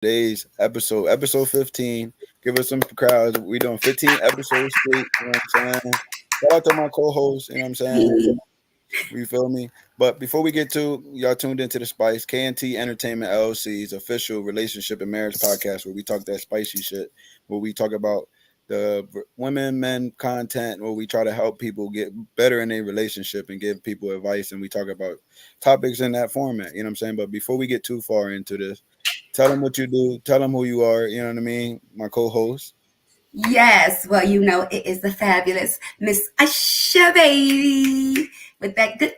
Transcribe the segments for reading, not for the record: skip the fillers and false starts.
today's episode 15. Give us some crowds. We doing 15 episodes straight. You know what I'm saying? Shout out to my co-host. You know what I'm saying? You feel me? But before we get to y'all tuned into the Spice KNT Entertainment LLC's official relationship and marriage podcast, where we talk that spicy shit, where we talk about the women, men content, where we try to help people get better in their relationship and give people advice, and we talk about topics in that format. You know what I'm saying? But before we get too far into this, tell them what you do, tell them who you are. You know what I mean? My co-host. Yes, well, it is the fabulous Miss Asha baby with that good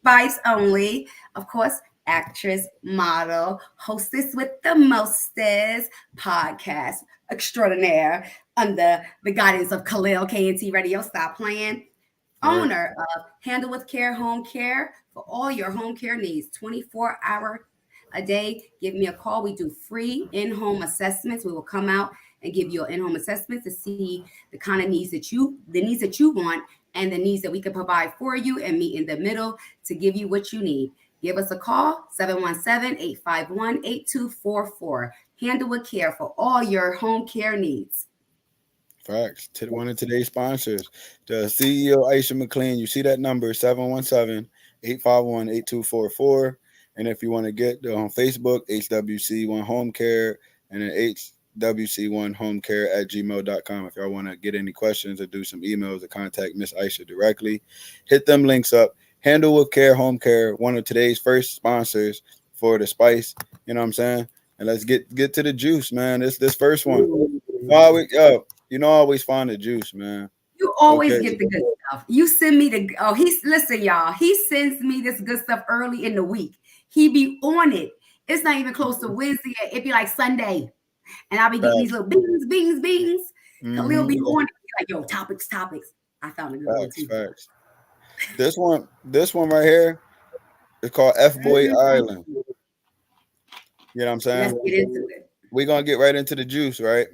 vibes only. Of course, actress, model, hostess with the mostest, podcast extraordinaire under the guidance of Khalil KNT Radio. Stop playing. Right. Owner of Handle with Care Home Care for all your home care needs, 24-hour a day. Give me a call. We do free in-home assessments. We will come out and give you an in-home assessment to see the kind of needs that you want and the needs that we can provide for you and meet in the middle to give you what you need. Give us a call, 717-851-8244. Handle with Care for all your home care needs. Facts. To one of today's sponsors, the CEO Aisha McLean. You see that number 717-851-8244. And if you want to get on Facebook, HWC1 Home Care and then HWC1 Home Care at gmail.com. If y'all want to get any questions or do some emails or contact Miss Aisha directly, hit them links up. Handle with Care Home Care, one of today's first sponsors for the Spice. You know what I'm saying? And let's get to the juice, man. This first one. I always find the juice, man. You always Okay. get the good stuff. You send me listen, y'all. He sends me this good stuff early in the week. He be on it. It's not even close to Wednesday yet. It'd be like Sunday. And I'll be getting these little beans. Khalil be on it. Like, yo, topics. I found a good one too. Facts. This one right here is called F-Boy Island. You know what I'm saying? Let's get into it. We're gonna get right into the juice, right?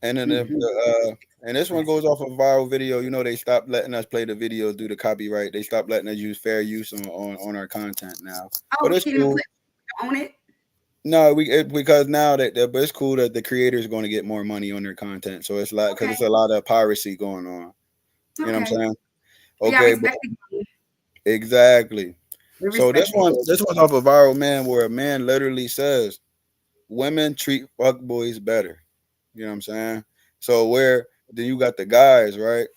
And then and this one goes off a viral video. You know, they stopped letting us play the videos due to copyright. They stopped letting us use fair use on our content now. Oh, But it's cool. On it? No, because now but it's cool that the creators are going to get more money on their content. So it's like because it's a lot of piracy going on. You know what I'm saying? Okay, exactly. So this one's off a viral man where a man literally says women treat fuckboys better. You know what I'm saying? So then you got the guys, right?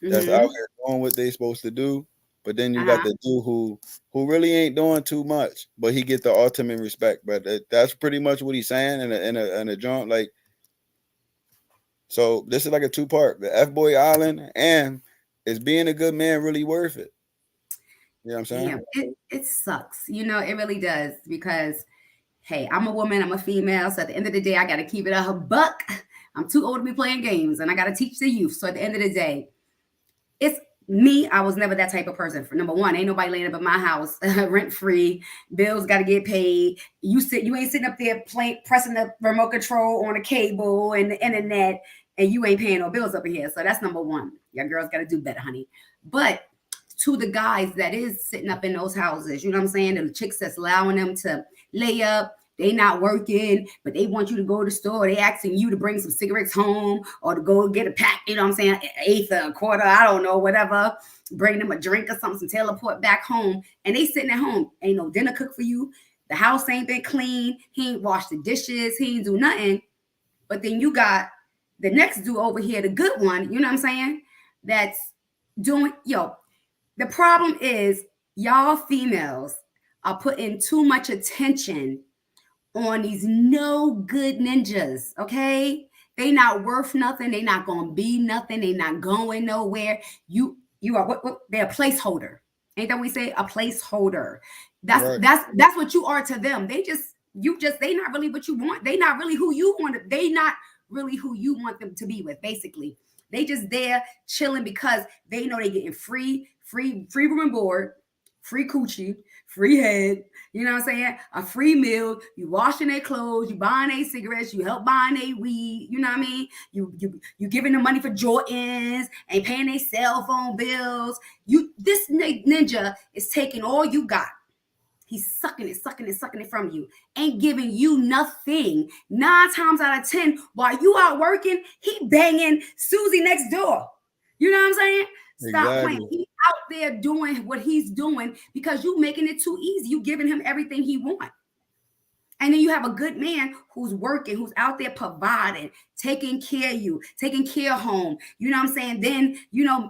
That's out here doing what they supposed to do. But then you got the dude who really ain't doing too much, but he get the ultimate respect. But that's pretty much what he's saying in a joint. Like, so this is like a 2-part: the F-Boy Island and is being a good man really worth it? You know what I'm saying? It sucks. It really does because, hey, I'm a woman, I'm a female. So at the end of the day, I got to keep it a buck. I'm too old to be playing games and I got to teach the youth. So at the end of the day, it's me. I was never that type of person. For number one, ain't nobody laying up in my house rent free. Bills got to get paid. You ain't sitting up there pressing the remote control on a cable and the internet, and you ain't paying no bills up in here. So that's number one. Your girls got to do better, honey. But to the guys that is sitting up in those houses, you know what I'm saying? The chicks that's allowing them to lay up, they not working, but they want you to go to the store. They asking you to bring some cigarettes home or to go get a pack, you know what I'm saying? An eighth or a quarter, I don't know, whatever. Bring them a drink or something, teleport back home. And they sitting at home. Ain't no dinner cooked for you. The house ain't been clean. He ain't washed the dishes. He ain't do nothing. But then you got the next dude over here, the good one, you know what I'm saying? That's doing, the problem is y'all females are putting too much attention on these no good ninjas, okay? They not worth nothing. They not gonna be nothing. They not going nowhere. You are what they're a placeholder. Ain't that what we say? A placeholder. That's what you are to them. They not really what you want. They not really who you want. They not really who you want them to be with, basically. They just there chilling because they know they getting free room and board, free coochie, free head, you know what I'm saying? A free meal, you washing their clothes, you buying their cigarettes, you help buying their weed, you know what I mean? You giving them money for Jordans and paying their cell phone bills. This ninja is taking all you got He's sucking it from you. Ain't giving you nothing. 9 times out of 10, while you out working, he banging Susie next door. You know what I'm saying? Stop playing. Exactly. He out there doing what he's doing because you making it too easy. You giving him everything he wants. And then you have a good man who's working, who's out there providing, taking care of you, taking care of home. You know what I'm saying? Then,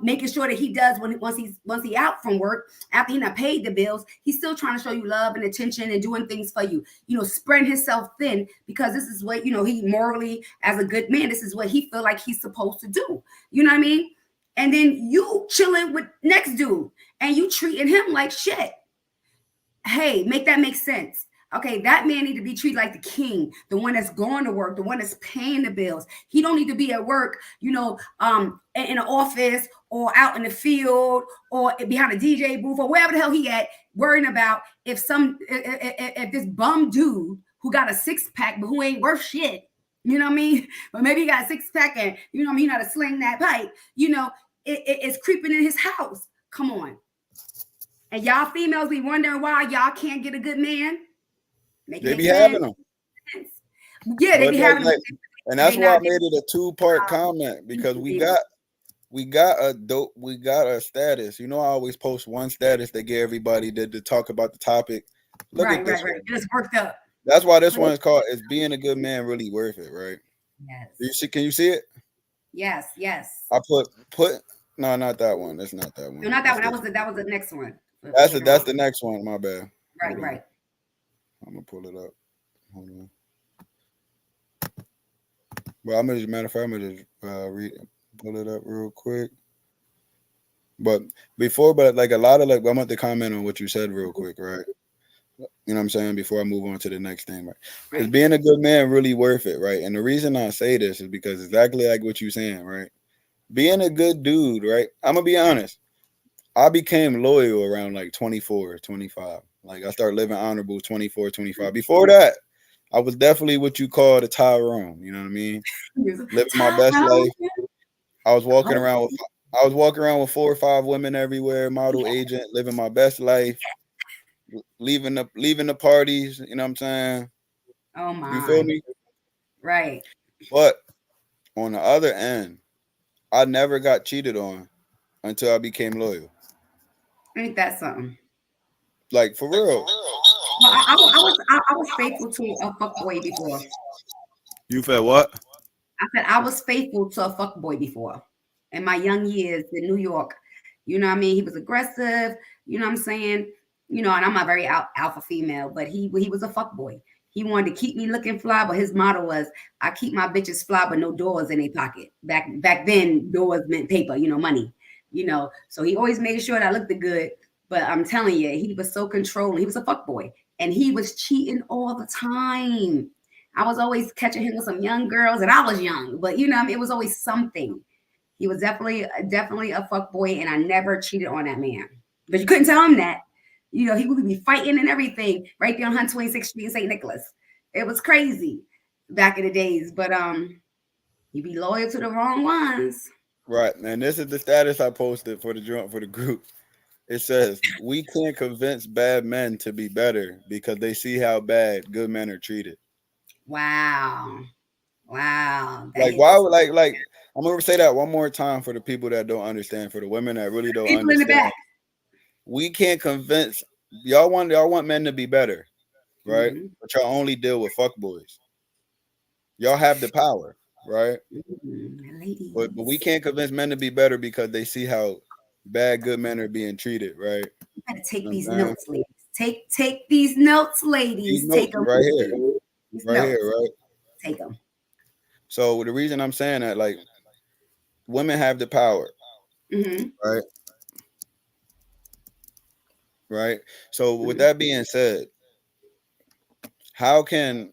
making sure that he does once he out from work, after he not paid the bills, he's still trying to show you love and attention and doing things for you. Spreading himself thin because this is what, he morally, as a good man, this is what he feel like he's supposed to do. You know what I mean? And then you chilling with next dude and you treating him like shit. Hey, make that make sense. Okay, that man need to be treated like the king, the one that's going to work, the one that's paying the bills. He don't need to be at work, in an office or out in the field or behind a DJ booth or wherever the hell he at, worrying about if this bum dude who got a 6-pack but who ain't worth shit, you know what I mean? But maybe he got a 6-pack and he know how to sling that pipe. It's creeping in his house. Come on. And y'all females be wondering why y'all can't get a good man. They be having them. Yeah, they be having them. And that's why I made it a 2-part comment, because we got a status. I always post one status that get everybody to talk about the topic. Look at this. Right. It's worked up. That's why this one is called "Is Being a Good Man Really Worth It?" Right? Yes. Can you see it? Yes. I put no, not that one. That's not that one. No, not that one. That was the next one. That's the next one. My bad. Right. I'm gonna pull it up. Hold on. Well, I'm gonna pull it up real quick. But like a lot of I want to comment on what you said real quick, right? You know what I'm saying? Before I move on to the next thing, right? Is being a good man really worth it, right? And the reason I say this is because exactly like what you're saying, right? Being a good dude, right? I'm gonna be honest. I became loyal around like 24, 25. Like I started living honorable 24, 25. Before that, I was definitely what you call the Tyrone. You know what I mean? Living my best life. I was walking around with 4 or 5 women everywhere, model agent, living my best life, leaving the parties. You know what I'm saying? Oh my. You feel me? Right. But on the other end, I never got cheated on until I became loyal. Ain't that something? Like for real. Well, I was faithful to a fuckboy before. You felt what? I said I was faithful to a fuckboy before in my young years in New York. You know what I mean? He was aggressive. You know what I'm saying? And I'm a very alpha female, but he was a fuckboy. He wanted to keep me looking fly, but his motto was, "I keep my bitches fly, but no doors in their pocket." Back then, doors meant paper, money. So he always made sure that I looked good. But I'm telling you, he was so controlling. He was a fuckboy, and he was cheating all the time. I was always catching him with some young girls, and I was young, but it was always something. He was definitely a fuck boy, and I never cheated on that man. But you couldn't tell him that. He would be fighting and everything right there on 126th Street in St. Nicholas. It was crazy back in the days, but you be loyal to the wrong ones. Right, and this is the status I posted for the group. It says, "We can't convince bad men to be better because they see how bad good men are treated." Wow. Like why would like I'm gonna say that one more time for the people that don't understand, for the women that really don't people understand. In the back. We can't convince y'all want men to be better, right? Mm-hmm. But y'all only deal with fuckboys. Y'all have the power, right? Mm-hmm. But we can't convince men to be better because they see how bad good men are being treated, right? You gotta take these notes, ladies. Take these notes, ladies. Take them right here, right? Take them. So the reason I'm saying that, like, women have the power, right? Right. So with that being said, how can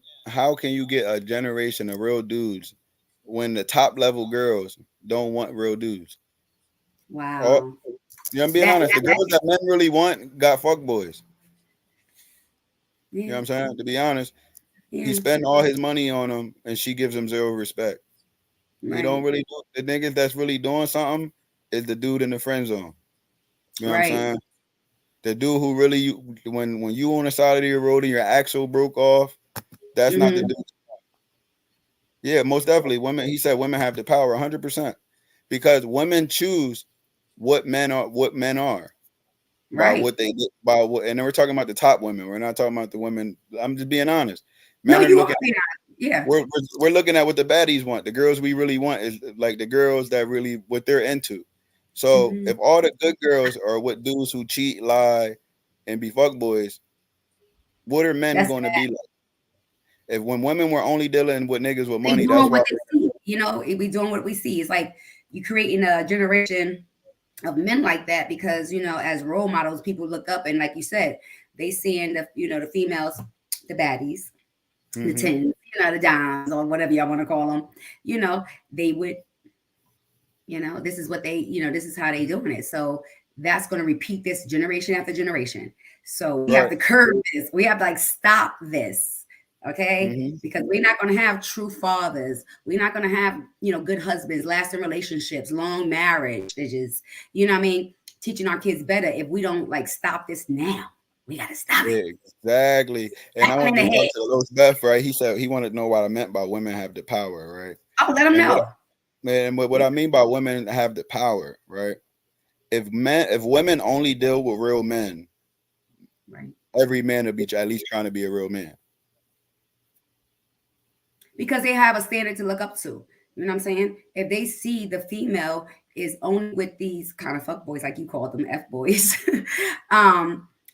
you get a generation of real dudes when the top level girls don't want real dudes? Wow. I'm being honest. The girls that men really want got fuck boys. Yeah. You know what I'm saying? To be honest, he spent all his money on them, and she gives him zero respect. Right. He don't really do the niggas that's really doing something is the dude in the friend zone. You know what I'm saying? The dude who really when you on the side of your road and your axle broke off, that's not the Mm-hmm. dude. Yeah, most definitely. Women. He said women have the power, 100%, because women choose what men are by Right. what they by what. And then we're talking about the top women. We're not talking about the women. I'm just being honest. No, Men are you are looking. being honest. Yeah. We're looking at what the baddies want. The girls we really want is like the girls that really what they're into. So Mm-hmm. if all the good girls are what dudes who cheat, lie, and be fuck boys, what are men That's going to be like? If when women were only dealing with niggas with they money, that's doing why. what they see. We doing what we see. It's like you creating a generation of men like that because as role models, people look up and like you said, they seeing the females, the baddies, the Mm-hmm. tens, the dimes or whatever y'all want to call them. They would this is what this is how they doing it. So that's going to repeat this generation after generation. So we have Right. to curb this. We have to stop this. Okay. Mm-hmm. Because we're not going to have true fathers. We're not going to have, good husbands, lasting relationships, long marriages, what I mean? Teaching our kids better if we don't stop this now. We got to stop it. Exactly. And I Smack them want in the to head. talk to Los Beth, right? He said he wanted to know what I meant by women have the power, right? Oh, let them And know. what I mean by women have the power, right? If women only deal with real men, Right. every man will be at least trying to be a real man. Because they have a standard to look up to. You know what I'm saying? If they see the female is only with these kind of fuck boys, like you call them F boys,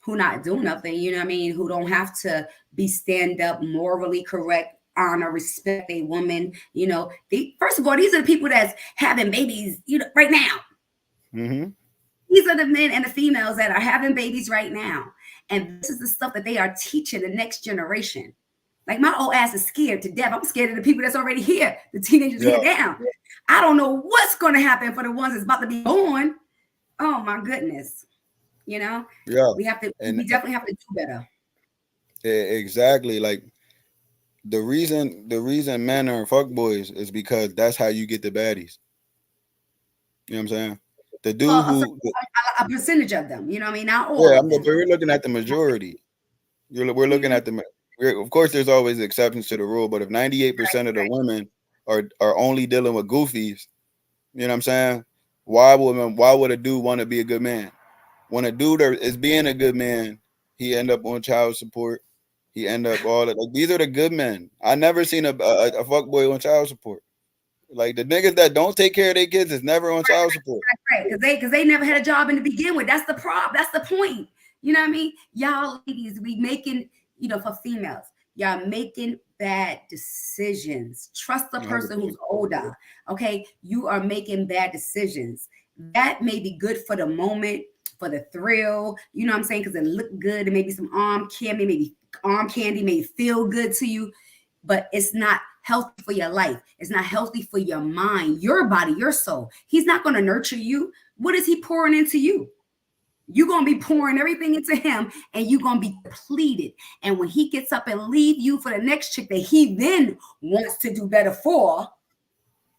who not do nothing, you know what I mean? Who don't have to be stand up, morally correct, honor, respect a woman. First of all, these are the people that's having babies, right now. Mm-hmm. These are the men and the females that are having babies right now. And this is the stuff that they are teaching the next generation. Like my old ass is scared to death. I'm scared of the people that's already here, the teenagers Yeah. here now. I don't know what's going to happen for the ones that's about to be born. Oh my goodness. Yeah. We have to. And We definitely have to do better. exactly, like the reason men are fuckboys is because that's how you get the baddies. You know what I'm saying? The dude Well, who a percentage of them. You know what I mean? Not all yeah, of them. we're looking at the majority. We're looking Yeah. at of course, there's always exceptions to the rule, but if 98% of the women are only dealing with goofies, you know what I'm saying? Why would a dude want to be a good man? When a dude is being a good man, he end up on child support. He end up all that. Like, these are the good men. I never seen a fuck boy on child support. Like the niggas that don't take care of their kids is never on child support. Right, because they never had a job in the begin with. That's the problem. That's the point. You know what I mean? Y'all ladies, we making, for females, y'all making bad decisions. Trust the person 100%. who's older. Okay. You are making bad decisions. That may be good for the moment, for the thrill. You know what I'm saying? Because it look good. And maybe some arm candy may feel good to you, but it's not healthy for your life. It's not healthy for your mind, your body, your soul. He's not going to nurture you. What is he pouring into you? You're going to be pouring everything into him and you're going to be depleted. And when he gets up and leave you for the next chick that he then wants to do better for,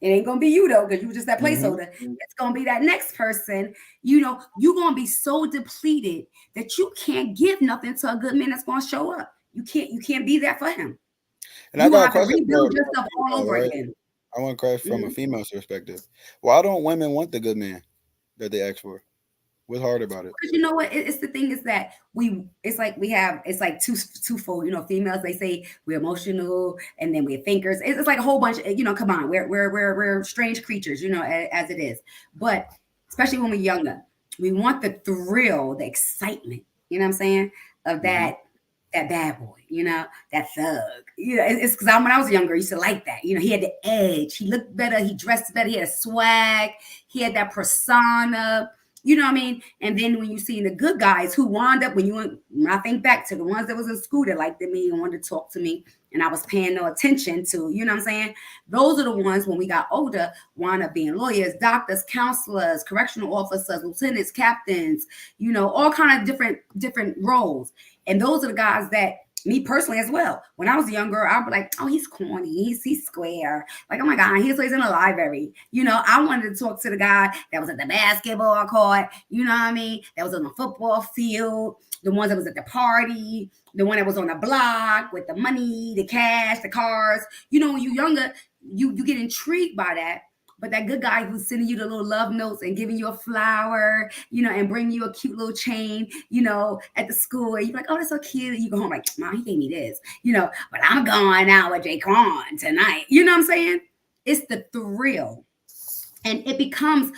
it ain't going to be you though, because you were just that Mm-hmm. placeholder. It's going to be that next person. You're going to be so depleted that you can't give nothing to a good man that's going to show up. You can't be that for him. And I You're got gonna a have to question rebuild for yourself all female, over right? again. I want to question from a Mhm. female's perspective. Why don't women want the good man that they ask for? What's hard about it? Because you know what? It's the thing is that it's like twofold. Females, they say we're emotional and then we're thinkers. It's like a whole bunch. Come on, we're strange creatures. As it is. But especially when we're younger, we want the thrill, the excitement. You know what I'm saying? Of Mm-hmm. that bad boy. That thug. It's because when I was younger, I used to like that. He had the edge. He looked better. He dressed better. He had a swag. He had that persona. You know what I mean? And then when you see the good guys who wound up, when I think back to the ones that was in school that liked me and wanted to talk to me, and I was paying no attention to, you know what I'm saying? Those are the ones when we got older, wound up being lawyers, doctors, counselors, correctional officers, lieutenants, captains, all kind of different roles. And those are the guys that me personally as well. When I was a young girl, I'd be like, oh, he's corny, he's square. Like, oh my God, he's always in the library. You know, I wanted to talk to the guy that was at the basketball court, you know what I mean? That was on the football field, the ones that was at the party, the one that was on the block with the money, the cash, the cars. You know, when you're younger, you get intrigued by that. But that good guy who's sending you the little love notes and giving you a flower, you know, and bringing you a cute little chain, you know, at the school, you're like, oh, that's so cute. You go home like, Mom, he gave me this, you know, but I'm going out with Jaquan tonight. You know what I'm saying? It's the thrill. And it becomes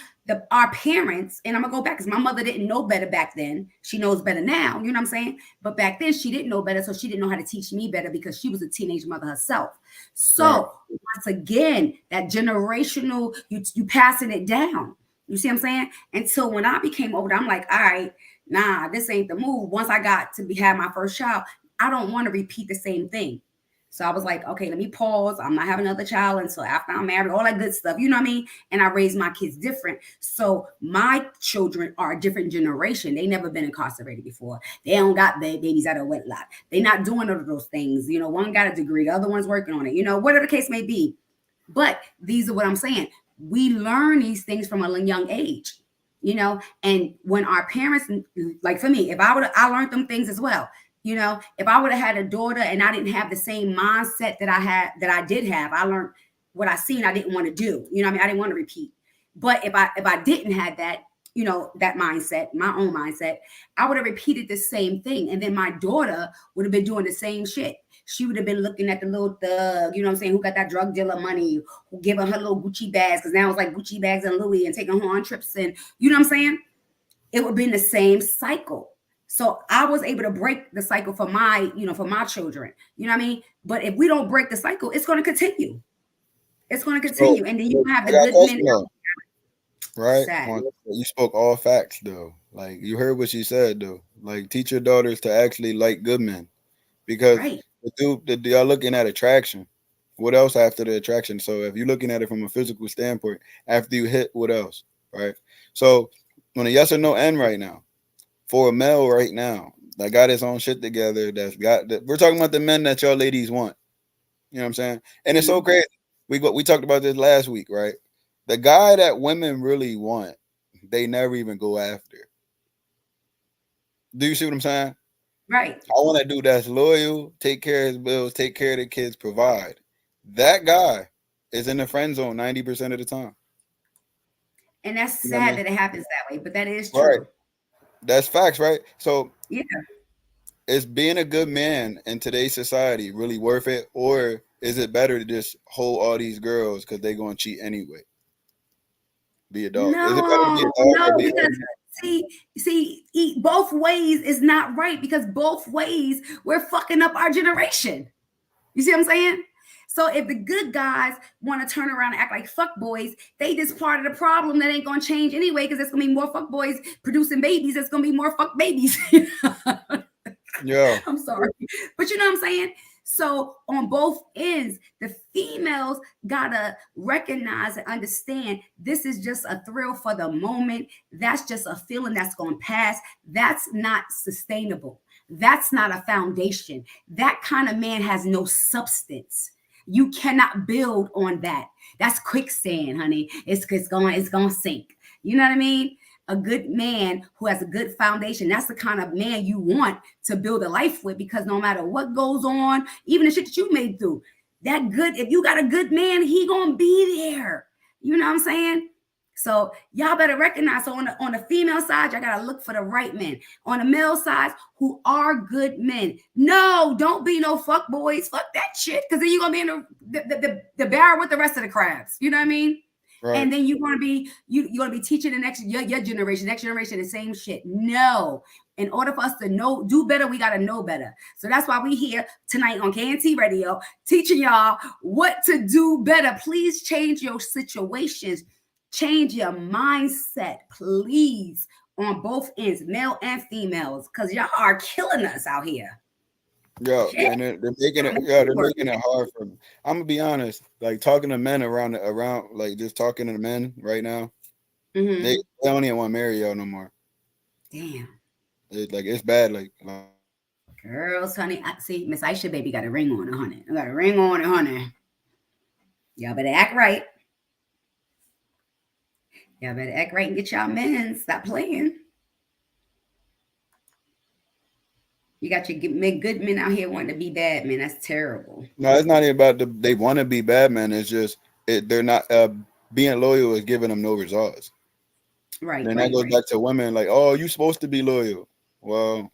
our parents, and I'm gonna go back because my mother didn't know better back then. She knows better now, you know what I'm saying? But back then she didn't know better, so she didn't know how to teach me better because she was a teenage mother herself. So once again, that generational, you passing it down. You see what I'm saying? Until when I became older, I'm like, all right, nah, this ain't the move. Once I got to have my first child, I don't want to repeat the same thing. So I was like, okay, let me pause. I'm not having another child until after I'm married, all that good stuff. You know what I mean? And I raised my kids different. So my children are a different generation. They never been incarcerated before. They don't got babies out of wedlock. They're not doing all of those things. You know, one got a degree, the other one's working on it, you know, whatever the case may be. But these are what I'm saying. We learn these things from a young age, you know, and when our parents, like for me, if I learned them things as well. You know, if I would have had a daughter and I didn't have the same mindset that I did have, I learned what I seen I didn't want to do. You know what I mean? I didn't want to repeat. But if I didn't have that, you know, that mindset, my own mindset, I would have repeated the same thing. And then my daughter would have been doing the same shit. She would have been looking at the little thug, you know what I'm saying, who got that drug dealer money, who giving her little Gucci bags, because now it's like Gucci bags and Louis and taking her on trips and you know what I'm saying? It would be in the same cycle. So I was able to break the cycle for my, you know, for my children. You know what I mean? But if we don't break the cycle, it's going to continue. It's going to So continue, and then you have I the got a good men. question though, right? Sad. You spoke all facts though. Like you heard what she said though. Like teach your daughters to actually like good men because Right. y'all looking at attraction. What else after the attraction? So if you're looking at it from a physical standpoint, after you hit, what else? Right. So on a yes or no end right now, for a male right now that got his own shit together, we're talking about the men that y'all ladies want. You know what I'm saying? And it's so Mhm. crazy. We talked about this last week, right? The guy that women really want, they never even go after. Do you see what I'm saying? Right. I want a dude that's loyal, take care of his bills, take care of the kids, provide. That guy is in the friend zone 90% of the time. And that's You know what I sad mean? that it happens that way, but that is Right. true. That's facts, right? So Yeah. is being a good man in today's society really worth it? Or is it better to just hold all these girls because they're going to cheat anyway? Be a dog. Is it better to be a No, dog or no, be a because man? both ways is not right because both ways we're fucking up our generation. You see what I'm saying? So if the good guys want to turn around and act like fuck boys, they just part of the problem that ain't gonna change anyway because there's gonna be more fuck boys producing babies. There's gonna be more fuck babies. Yeah. I'm sorry, but you know what I'm saying. So on both ends, the females gotta recognize and understand this is just a thrill for the moment. That's just a feeling that's gonna pass. That's not sustainable. That's not a foundation. That kind of man has no substance. You cannot build on that. That's quicksand, honey. It's going to sink. You know what I mean? A good man who has a good foundation. That's the kind of man you want to build a life with because no matter what goes on, even the shit that you made through, that good, if you got a good man, he gonna be there. You know what I'm saying? So y'all better recognize. So on the female side, y'all gotta look for the right men. On the male side, who are good men. No, don't be no fuck boys. Fuck that shit. Because then you're gonna be in the barrel with the rest of the crabs. You know what I mean? Right. And then you're gonna be you're gonna be teaching the next your generation, next generation, the same shit. No. In order for us to do better, we gotta know better. So that's why we here tonight on KNT Radio, teaching y'all what to do better. Please change your situations, change your mindset, please, on both ends, male and females, because y'all are killing us out here. Yeah, Shit. and they're making it. Yeah, they're making it hard for me. I'm gonna be honest. Like talking to men around, like just talking to the men right now. They, Mm-hmm. they don't even want to marry y'all no more. Damn. It's bad. Like Girls, honey, I see Miss Aisha baby got a ring on her, honey. I got a ring on her, honey. Y'all better act right. Y'all better act right and get y'all men. Stop playing. You got your good men out here wanting to be bad men. That's terrible. No, it's not even about they want to be bad men. It's just they're not being loyal is giving them no results. Right, Then that right, goes right. back to women like, oh, you supposed to be loyal. Well,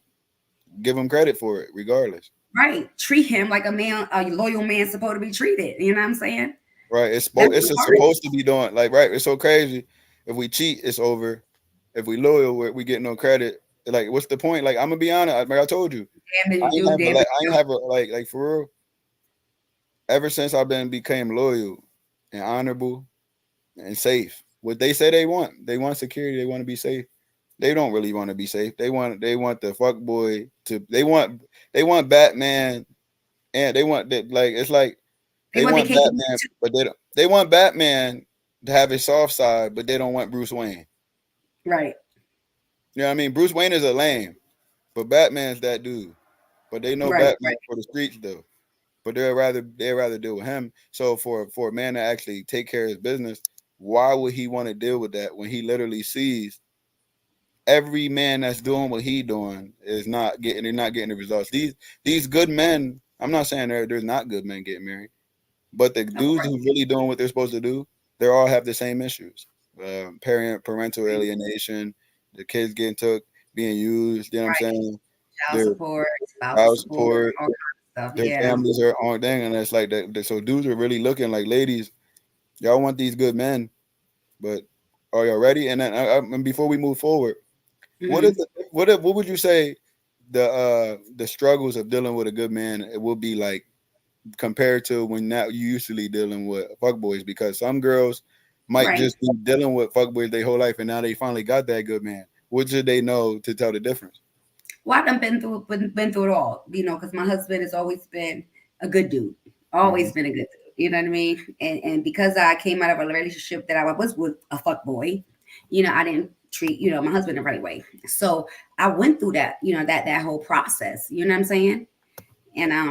give them credit for it, regardless. Right. Treat him like a loyal man supposed to be treated. You know what I'm saying? Right? That's It's the part. supposed to be doing like right. It's so crazy. If we cheat, it's over. If we loyal, we get no credit. Like, what's the point? Like, I'm gonna be honest. Like I told you, Damn it, you do. Damn it, I you ain't have a like for real. Ever since I've been became loyal and honorable and safe. What they say they want security. They want to be safe. They don't really want to be safe. They want the fuck boy to. They want Batman, and they want that like it's like They they want the want capability Batman, to. but they don't. They want Batman to have his soft side, but they don't want Bruce Wayne. Right. You know what I mean? Bruce Wayne is a lame, but Batman's that dude. But they know Right. Batman for the streets though. But they'd rather deal with him. So for a man to actually take care of his business, why would he want to deal with that when he literally sees every man that's doing what he doing is not getting they're not getting the results. These good men, I'm not saying there's not good men getting married, but the Of dudes course. who really doing what they're supposed to do, they all have the same issues. Parental Right. alienation, the kids getting took, being used, you know what I'm Right. saying? Child Their support, spousal child support, support, all kinds of stuff. their Yeah. families are on thing, and it's like that. So dudes are really looking like ladies. Y'all want these good men, but are y'all ready? And then and before we move forward, what is Hmm. what would you say the struggles of dealing with a good man it will be like compared to when now you usually dealing with fuckboys? Because some girls might Right. just be dealing with fuckboys their whole life, and now they finally got that good man. What should they know to tell the difference? Well, I've done been through it all, because my husband has always been a good dude, Mm-hmm. always been a good dude. You know what I mean? And because I came out of a relationship that I was with a fuck boy, I didn't treat my husband the right way. So I went through that, that whole process. You know what I'm saying? And I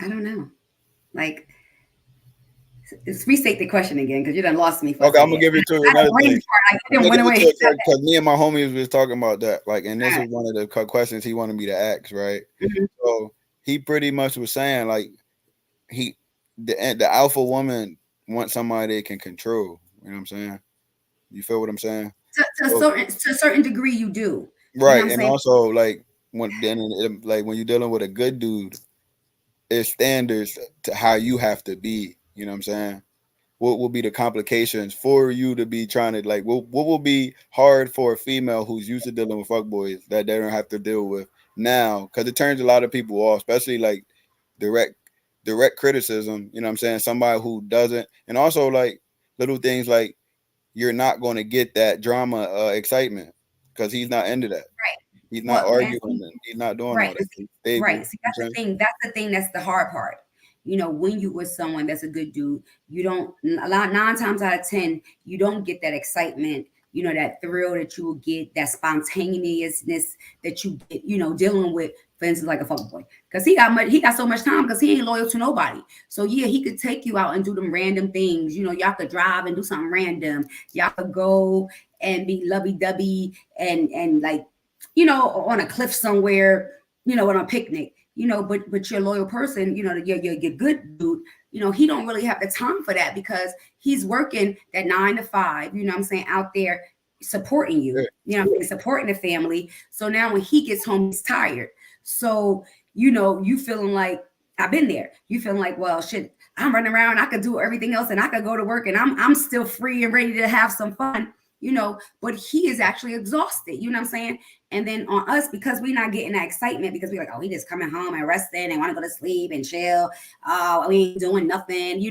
don't know. Like, let's restate the question again because you done lost me for a Okay, I'm gonna second. give it to I had a another brain thing. fart. Like, it I'm didn't gonna went give it away. to a certain because me and my homies was talking about that. Like, and this All is right. one of the questions he wanted me to ask, right? Mhm. So he pretty much was saying like he the alpha woman wants somebody they can control. You know what I'm saying? You feel what I'm saying? So To a certain degree, you do. You know what right, I'm and saying? also like like when you're dealing with a good dude, it's standards to how you have to be. You know what I'm saying? What will be the complications for you to be trying to like what will be hard for a female who's used to dealing with fuckboys that they don't have to deal with now because it turns a lot of people off, especially like direct direct criticism, you know what I'm saying? Somebody who doesn't, and also like little things like you're not going to get that drama excitement because he's not into that. He's not Well, arguing and and he's not doing right. all that. And He's see, stable. right. See, You know that's what I'm the saying? thing. That's the thing. That's the hard part. When you with someone that's a good dude, you don't a lot 9 times out of 10, you don't get that excitement. That thrill that you will get, that spontaneousness that you get. Dealing with, for instance, like a fuck boy, because he got so much time because he ain't loyal to nobody. So yeah, he could take you out and do them random things. Y'all could drive and do something random. Y'all could go and be lovey dovey and like on a cliff somewhere, on a picnic, but you're a loyal person, you're good dude, he don't really have the time for that because he's working that 9 to 5, what I'm saying, out there supporting you, Yeah. what I'm saying, supporting the family. So now when he gets home, he's tired. So, you feeling like I've been there. You feeling like, well, shit, I'm running around, I could do everything else and I could go to work and I'm still free and ready to have some fun, but he is actually exhausted, what I'm saying? And then on us, because we're not getting that excitement, because we're like, oh, we just coming home and resting and want to go to sleep and chill. Oh, we ain't doing nothing,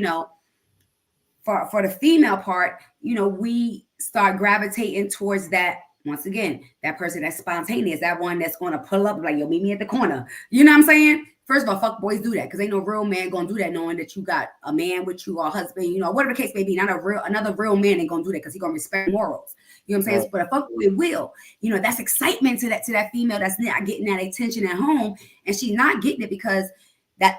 For the female part, we start gravitating towards that. Once again, that person that's spontaneous, that one that's going to pull up like, yo, meet me at the corner. You know what I'm saying? First of all, fuck boys do that because ain't no real man gonna do that knowing that you got a man with you or a husband, whatever the case may be. Not another real man ain't gonna do that because he gonna respect morals. You know what I'm saying? But a fuckboy will. That's excitement to that female that's not getting that attention at home, and she's not getting it because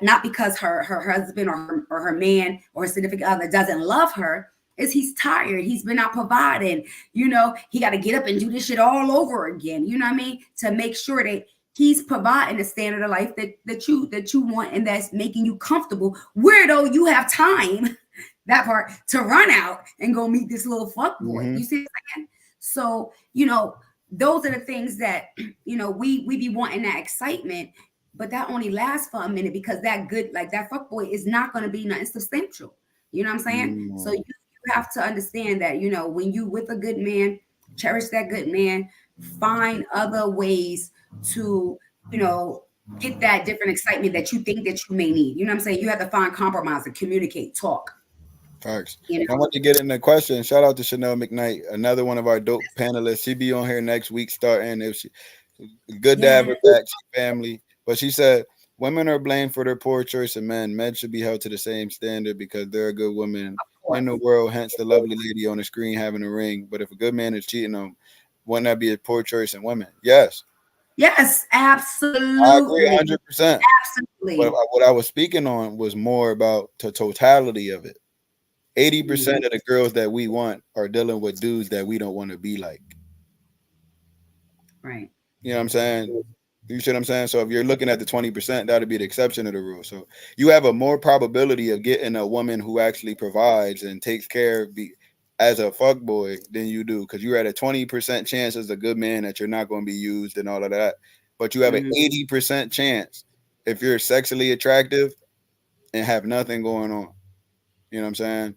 not because her husband or her man or her significant other doesn't love her. Is he's tired. He's been out providing. He got to get up and do this shit all over again. You know what I mean? To make sure that he's providing the standard of life that you want and that's making you comfortable. Where though you have time, that part, to run out and go meet this little fuck boy. You see what I'm saying? So, those are the things that, we be wanting that excitement, but that only lasts for a minute because that good, like that fuck boy is not going to be nothing substantial. You know what I'm saying? So you have to understand that, when you with a good man, cherish that good man, find other ways to, get that different excitement that you think that you may need. You know what I'm saying? You have to find compromise and communicate, talk. Facts. I want to get in the question. Shout out to Chanel McKnight, another one of our dope panelists. She be on here next week starting. If she good to have her back, she family. But she said women are blamed for their poor choice of men. Men should be held to the same standard because they're a good woman in the world, hence the lovely lady on the screen having a ring. But if a good man is cheating on, wouldn't that be a poor choice in women? Yes. Yes, absolutely. I agree 100%. Absolutely. But what I was speaking on was more about the totality of it. 80% of the girls that we want are dealing with dudes that we don't want to be like. Right. You know what I'm saying? You see what I'm saying? So if you're looking at the 20%, that'll be the exception of the rule. So you have a more probability of getting a woman who actually provides and takes care of as a fuckboy than you do, because you're at a 20% chance as a good man that you're not going to be used and all of that. But you have an 80% chance if you're sexually attractive and have nothing going on. You know what I'm saying?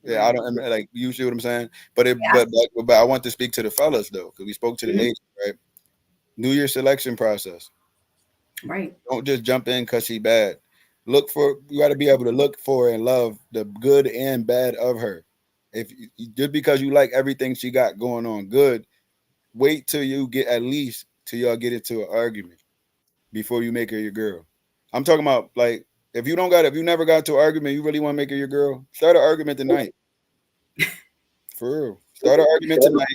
Yeah, I don't like, you see what I'm saying? But I want to speak to the fellas though, because we spoke to the ladies, right? Do your selection process. Right. Don't just jump in because she bad. You got to be able to look for and love the good and bad of her. If just because you like everything she got going on good, wait till you get at least till y'all get into an argument before you make her your girl. I'm talking about like if you never got to an argument, you really want to make her your girl, start an argument tonight. For real. Start an argument tonight.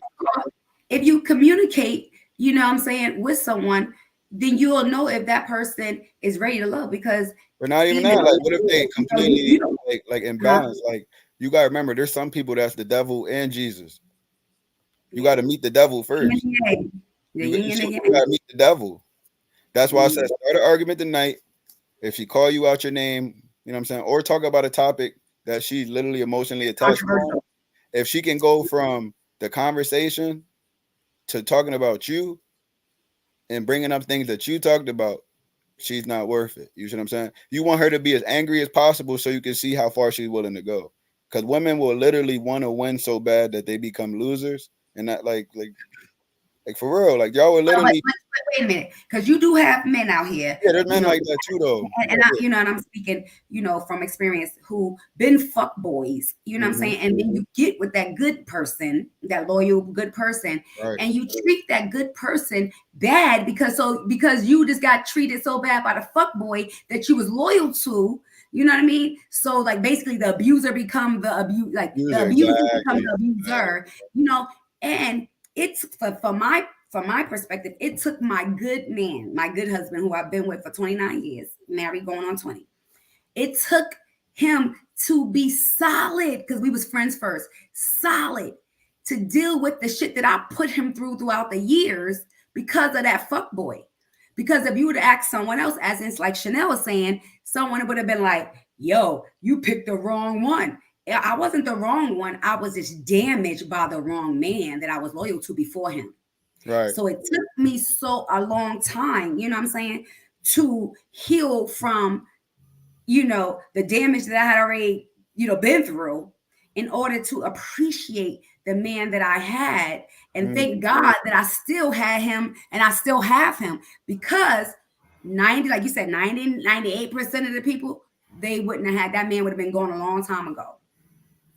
If you communicate, you know what I'm saying, with someone, then you'll know if that person is ready to love, because But not even that. Like, what if they completely like imbalanced? Like, you gotta remember, there's some people that's the devil and Jesus. You got to meet the devil first. You gotta meet the devil. That's why I said start an argument tonight. If she call you out your name, you know what I'm saying, or talk about a topic that she's literally emotionally attached to. If she can go from the conversation to talking about you and bringing up things that you talked about, she's not worth it. You see what I'm saying? You want her to be as angry as possible so you can see how far she's willing to go. Because women will literally want to win so bad that they become losers, and that like for real, like y'all will literally. Wait a minute, because you do have men out here. Yeah, there's men like that too, though. And and I'm speaking, from experience, who been fuck boys. You know what I'm saying? And then you get with that good person, that loyal good person, and you treat that good person bad because you just got treated so bad by the fuck boy that you was loyal to. You know what I mean? So like basically the abuser become the abuse, like the abuser become the abuser. And it's from my perspective, it took my good man, my good husband, who I've been with for 29 years, married going on 20. It took him to be solid, because we was friends first, solid, to deal with the shit that I put him through throughout the years because of that fuck boy. Because if you would have asked someone else, as in like Chanel was saying, someone would have been like, yo, you picked the wrong one. I wasn't the wrong one. I was just damaged by the wrong man that I was loyal to before him. Right. So it took me a long time, you know what I'm saying, to heal from, the damage that I had already, been through, in order to appreciate the man that I had. And thank God that I still had him and I still have him, because 98% of the people, they wouldn't have had, that man would have been gone a long time ago.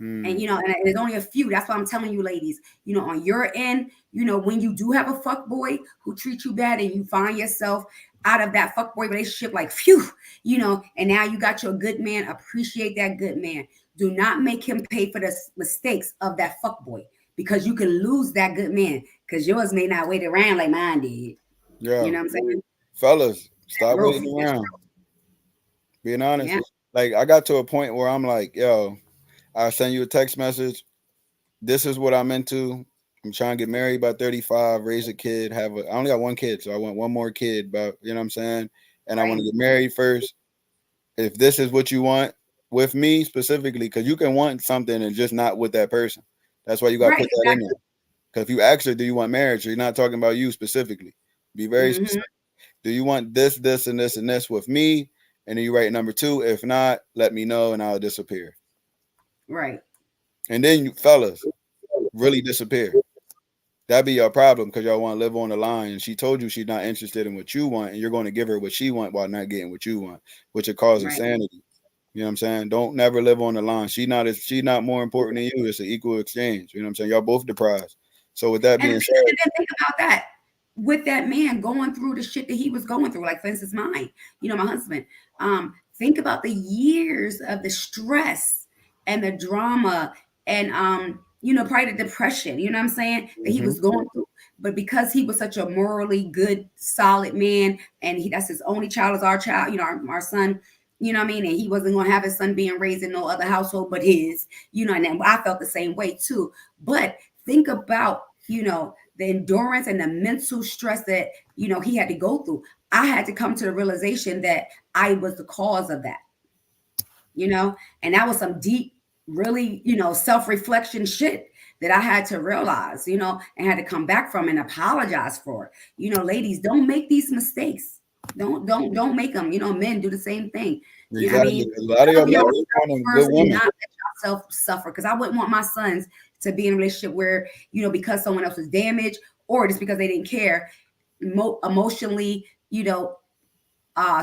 And and there's only a few. That's why I'm telling you, ladies, on your end, when you do have a fuck boy who treats you bad and you find yourself out of that fuck boy relationship, like phew, and now you got your good man, appreciate that good man. Do not make him pay for the mistakes of that fuck boy, because you can lose that good man because yours may not wait around like mine did. You Yeah, know what I'm saying? fellas, That stop growth. waiting That's around. Being honest, yeah. like I got to a point where I'm like, yo, I send you a text message. This is what I'm into. I'm trying to get married by 35, raise a kid, I only got one kid, so I want one more kid, but you know what I'm saying? And I want to Right. get married first. If this is what you want with me specifically, because you can want something and just not with that person. That's why you got to Right. put that in there. Because if you ask her, do you want marriage? You're not talking about you specifically. Be very Mm-hmm. specific. Do you want this, this, and this with me? And then you write number two. If not, let me know and I'll disappear. Right. And then you fellas really disappear. That'd be your problem because y'all want to live on the line. And she told you she's not interested in what you want, and you're going to give her what she want while not getting what you want, which will cause Right. insanity. You know what I'm saying? Don't never live on the line. She not more important than you. It's an equal exchange. You know what I'm saying? Y'all both deprived. So with that being said, And then think about that. With that man going through the shit that he was going through, like for instance, mine, my husband. Think about the years of the stress and the drama and probably the depression, you know what I'm saying, that he mhm, was going through. But because he was such a morally good, solid man, and that's his only child is our child, our son, you know what I mean? And he wasn't gonna have his son being raised in no other household but his, and then I felt the same way too. But think about, the endurance and the mental stress that, he had to go through. I had to come to the realization that I was the cause of that, and that was some deep, really, self-reflection shit that I had to realize, and had to come back from and apologize for. Ladies, don't make these mistakes. Don't make them. Men do the same thing. You know what I exactly. mean? A lot of y'all Love men yourself be wanting good first and women. not let yourself suffer. Because I wouldn't want my sons to be in a relationship where, because someone else was damaged or just because they didn't care, emotionally,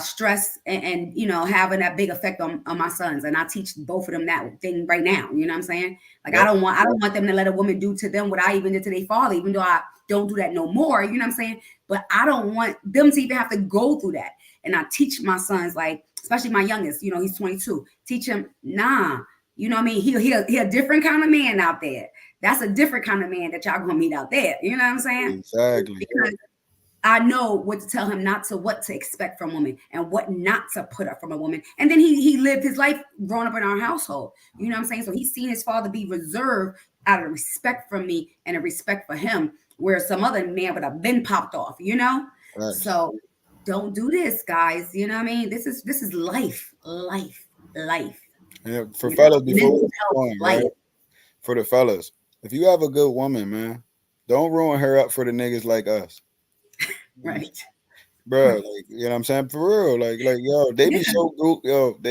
stress and having that big effect on my sons. And I teach both of them that thing right now. You know what I'm saying? Like Yep. I don't want them to let a woman do to them what I even did to their father, even though I don't do that no more. You know what I'm saying? But I don't want them to even have to go through that. And I teach my sons, like, especially my youngest, he's 22. Teach him, nah, you know what I mean? He a different kind of man out there. That's a different kind of man that y'all gonna meet out there. You know what I'm saying? Exactly. Because I know what to tell him, not to what to expect from women and what not to put up from a woman. And then he lived his life growing up in our household. You know what I'm saying? So he's seen his father be reserved out of respect for me and a respect for him, where some other man would have been popped off. Thanks. So don't do this, guys. You know what I mean? This is life. And for fellas, before we Mental move health, on, life. right? For the fellas, if you have a good woman, man, don't ruin her up for the niggas like us. Right. Bro, Right. like you know what I'm saying? For real. Like yo, Yeah. they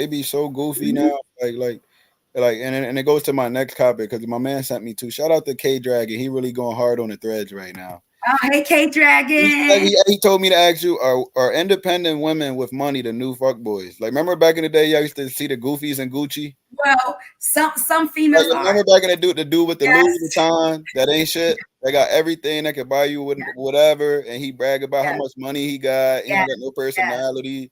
be so goofy Mhm. now. And it goes to my next topic because my man sent me two. Shout out to K Dragon. He really going hard on the threads right now. Oh, hey, K He said Dragon. he told me to ask you, are independent women with money the new fuck boys? Like remember back in the day, y'all used to see the goofies and Gucci? Well, some Like, females you are. remember back in the dude with the Louis Yes. Vuitton that ain't shit. They got everything that could buy you with Yes. whatever, and he brag about how Yes. much money he got. He Yes. don't got no Yes. personality.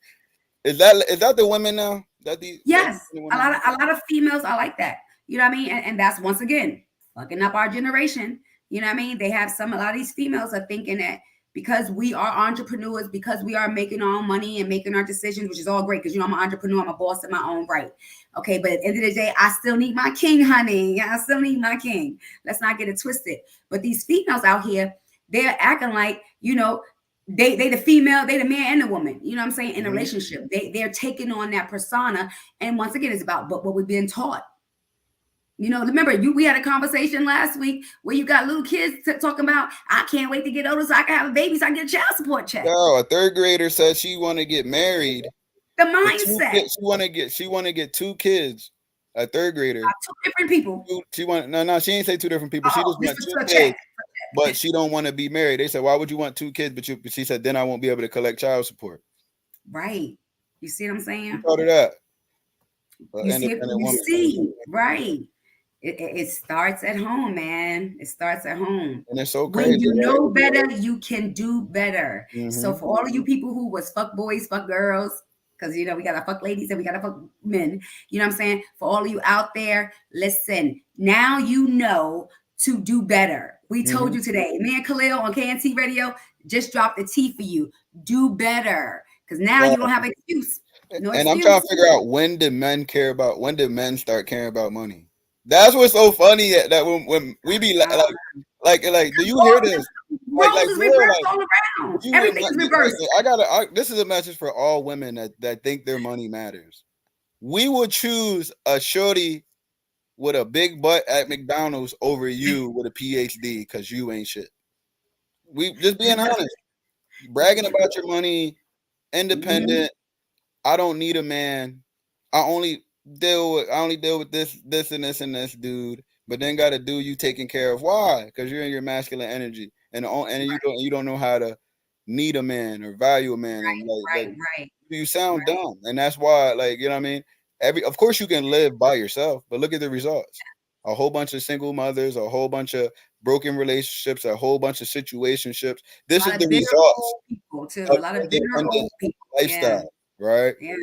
Is that the women now? That Yes. the A lot women? of a lot of females are like that. You know what I mean? And that's once again fucking up our generation. You know what I mean? They have a lot of these females are thinking that because we are entrepreneurs, because we are making our own money and making our decisions, which is all great because I'm an entrepreneur, I'm a boss in my own right. Okay, but at the end of the day, I still need my king, honey. I still need my king. Let's not get it twisted. But these females out here, they're acting like, they the female, they the man and the woman, you know what I'm saying, in a Mhm. relationship. They're taking on that persona. And once again, it's about what we've been taught. Remember we had a conversation last week where you got little kids talking about, I can't wait to get older so I can have a baby so I can get a child support check. Yo, a third grader said she want to get married. The With two mindset. kids, she want to get two kids. A third grader. Two different people. She want no. She ain't say two different people. She Oh, just just want two for a check. kids, but she don't want to be married. They said, why would you want two kids? But she said, then I won't be able to collect child support. Right. You see what I'm Who saying? thought of that? An You see, independent you woman. see, right. It starts at home, man. It starts at home. And it's so When crazy, you right? know better, you can do better. So Mm-hmm. for all of you people who was fuck boys, fuck girls, because we gotta fuck ladies and we gotta fuck men. You know what I'm saying? For all of you out there, listen. Now you know to do better. We told Mm-hmm. you today. Me and Khalil on KNT Radio just dropped the T for you. Do better. Because now Right. you don't have an excuse. No And I'm trying excuse. to figure out when did men start caring about money? That's what's so funny that when we be Uh, like, do you hear this? roles Like is for real, reversed like all around. you would Everything like, is reversed. this is a message for all women that think their money matters. We would choose a shorty with a big butt at McDonald's over you with a PhD because you ain't shit. We just being honest, bragging about your money, Mhm. independent. I don't need a man. I only deal with this and this and this dude. But then got a dude you taking care of. Why? Because you're in your masculine energy, and you don't know how to need a man or value a man, and like Right, right, you sound right. dumb, and that's why, like, you know what I mean. Of course you can live by yourself, but look at the results. A whole bunch of single mothers, a whole bunch of broken relationships, a whole bunch of situationships. This A is lot the of bitter results old people too. of A lot of bitter independent old people. Yeah, lifestyle, right? yeah.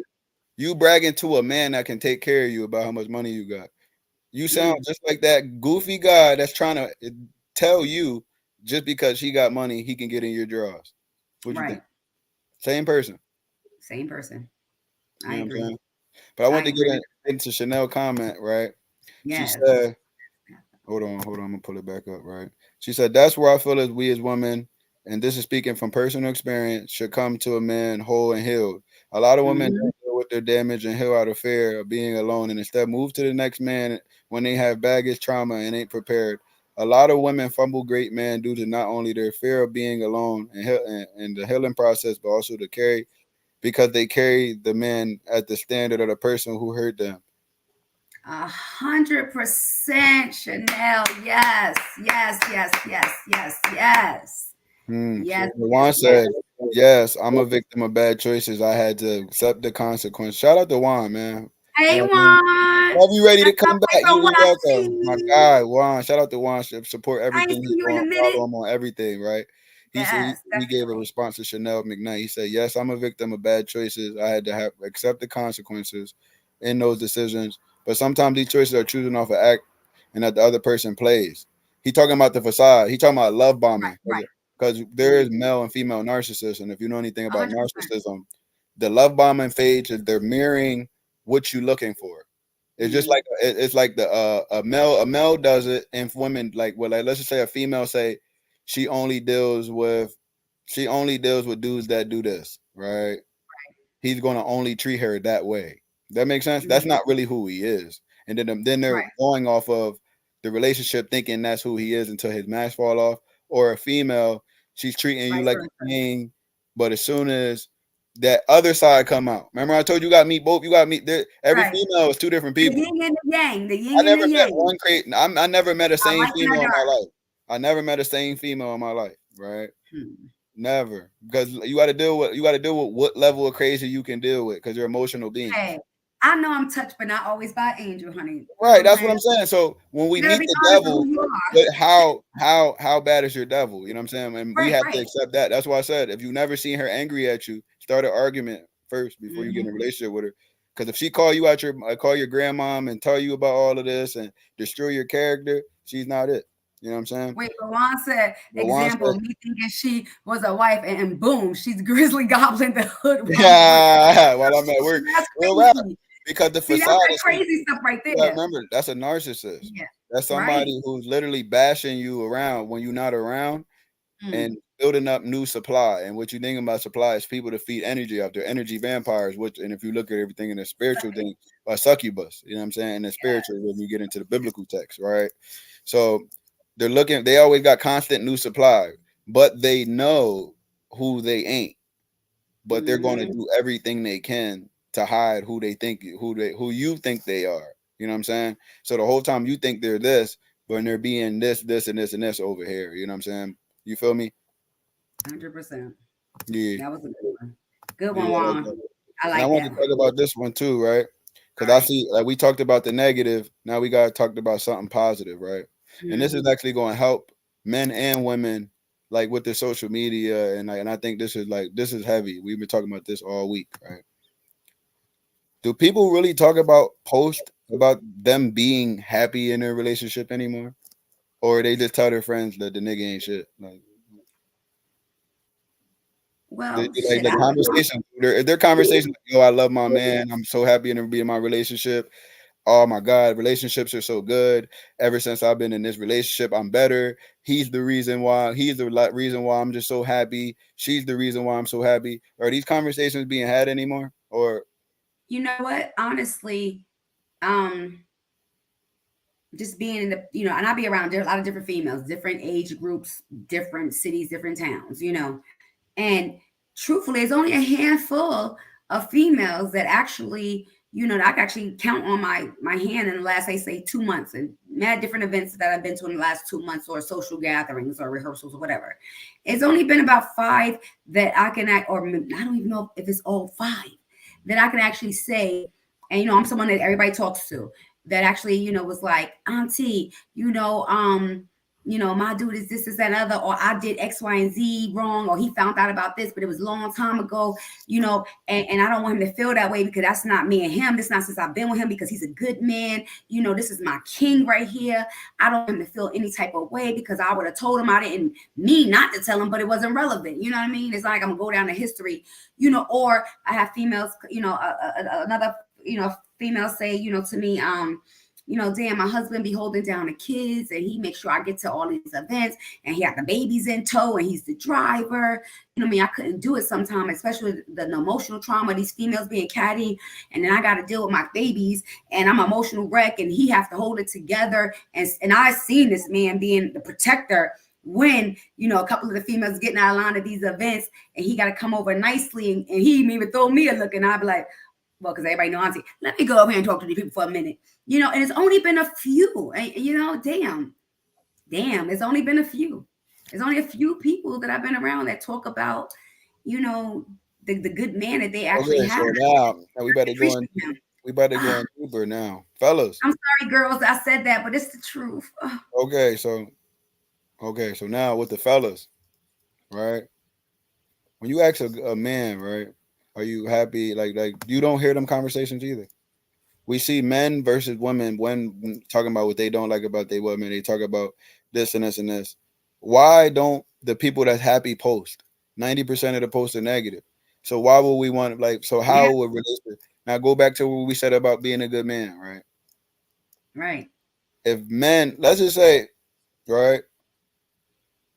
You bragging to a man that can take care of you about how much money you got. You sound Mm, just like that goofy guy that's trying to tell you just because he got money, he can get in your drawers. What you think? right. Same person. Same person. You I know what I'm agree. saying? But I want I to get agree. into Chanel comment, right? She Yes. said, hold on, I'm gonna pull it back up, right? She said, that's where I feel as we as women, and this is speaking from personal experience, should come to a man whole and healed. A lot of women Hmm. don't deal with their damage and heal out of fear of being alone and instead move to the next man when they have baggage, trauma, and ain't prepared. A lot of women fumble great men due to not only their fear of being alone and the healing process, but also to carry because they carry the man at the standard of the person who hurt them. 100% Chanel. Yes. Yes. Yes. Yes. Yes. Yes. Hmm. Yes. Yes. Juan Yes. said, "Yes, I'm a victim of bad choices. I had to accept the consequence." Shout out to Juan, man. You Hey, know what I mean? Juan. Love you ready to That's my come boy back. from You welcome, my Washi. guy, Juan. Shout out to Juan. Support I ain't everything seen he's you in doing. a minute. Follow him on everything, right? He said Yes, he gave a definitely. response to Chanel McKnight. He said, "Yes, I'm a victim of bad choices. I had to have accept the consequences in those decisions. But sometimes these choices are choosing off an act and that the other person plays." He talking about the facade. He talking about love bombing Right. because there is male and female narcissists, and if you know anything about 100%. narcissism, the love bombing phase is they're mirroring what you're looking for. It's just Mm-hmm. like it's like the a male does it, and women like let's just say a female say she only deals with dudes that do this, right? He's going to only treat her that way. That makes sense. That's Mm-hmm. not really who he is. And then they're Right. going off of the relationship, thinking that's who he is until his mask fall off. Or a female, she's treating you Vice like a versa. king, but as soon as that other side come out, remember I told you, got to meet both. You got to meet every Right. female is two different The people. yin and the yang. The I yin and never the met yang. one crazy. I never met a I same like and I female in my dark. life. I never met a same female in my life, right? Hmm. Never, because you got to deal with what level of crazy you can deal with, because you're emotional beings. Hey, I know I'm touched, but not always by an angel, honey. You know Right, what I'm that's what saying? I'm saying. So when we You gotta meet be the honest with devil, who you are. but how bad is your devil? You know what I'm saying? And we Right, have to right. accept that. That's why I said if you never seen her angry at you, start an argument first before you get in a Hmm. relationship with her. Because if she call your grandmom and tell you about all of this and destroy your character, she's not it. You know what I'm saying? Wait, Lawan said, But Juan example, said, me thinking she was a wife, and boom, she's Grizzly Goblin, the hood rum prince. yeah, while I'm at work, That's real rap. crazy. Because the See, that's facade that is crazy stuff right you gotta there. remember that's a narcissist. Yeah. That's Right. somebody who's literally bashing you around when you're not around Mm. and building up new supply. And what you think about supply is people to feed energy out there, energy vampires, which and if you look at everything in the spiritual Suck it. thing, succubus, you know what I'm saying? And the spiritual when you get into the biblical text, right? So they always got constant new supply, but they know who they ain't, but they're going to Hmm. do everything they can to hide who you think they are. You know what I'm saying? So the whole time you think they're this, but they're being this and this and this over here. You know what I'm saying? You feel me? 100%. Yeah, That was a good one. Good one, yeah. I like Juan. that. I And I like want to that one. talk about this one too, right? All Because I right. see, like we talked about the negative. Now we got to talk about something positive, right? And this is Hmm. actually going to help men and women, like with their social media, and I think this is heavy. We've been talking about this all week, right? Do people really talk about post about them being happy in their relationship anymore? or they just tell their friends that the nigga ain't shit. Like, Well, like shit. the conversation, their conversation, like, yo, I love my man. I'm so happy to be in my relationship. Oh my God, relationships are so good. Ever since I've been in this relationship, I'm better. He's the reason why. He's the reason why I'm just so happy. She's the reason why I'm so happy. Are these conversations being had anymore? Or You know what? Honestly, um, just being in the, and I'll be around a lot of different females, different age groups, different cities, different towns, and truthfully, it's only a handful of females that actually, that I can actually count on my hand in the last, say 2 months, and mad different events that I've been to in the last 2 months, or social gatherings or rehearsals or whatever. It's only been about 5 that I can act, or I don't even know if it's all 5 that I can actually say. And I'm someone that everybody talks to, that actually, was like, Auntie, my dude is this, that, and other, or I did X, Y, and Z wrong, or he found out about this, but it was a long time ago, and I don't want him to feel that way, because that's not me and him. This not since I've been with him, because he's a good man. This is my king right here. I don't want him to feel any type of way, because I would have told him. I didn't mean not to tell him, but it wasn't relevant. You know what I mean? It's like I'm gonna go down the history, or I have females, another, female say, to me, damn, my husband be holding down the kids, and he makes sure I get to all these events, and he got the babies in tow, and he's the driver. I mean, I couldn't do it sometimes, especially the emotional trauma, these females being catty, and then I got to deal with my babies, and I'm an emotional wreck, and he has to hold it together. And I've seen this man being the protector when, a couple of the females getting out of line at these events, and he got to come over nicely, and he even throw me a look, and I'd be like, well, because everybody know Auntie, let me go up here and talk to these people for a minute. And it's only been a few, and damn, it's only been a few. There's only a few people that I've been around that talk about, the good man that they actually okay, have. so now we better go on. We better go on deeper now, fellas. I'm sorry, girls, I said that, but it's the truth. Okay, so now with the fellas, right? When you ask a man, right, are you happy? Like you don't hear them conversations either. We see men versus women when talking about what they don't like about their women. They talk about this and this and this. Why don't the people that's happy post? 90% of the posts are negative. So why would we want, like? So Yeah, how would relationship? Now go back to what we said about being a good man, right? right. If men, let's just say, right,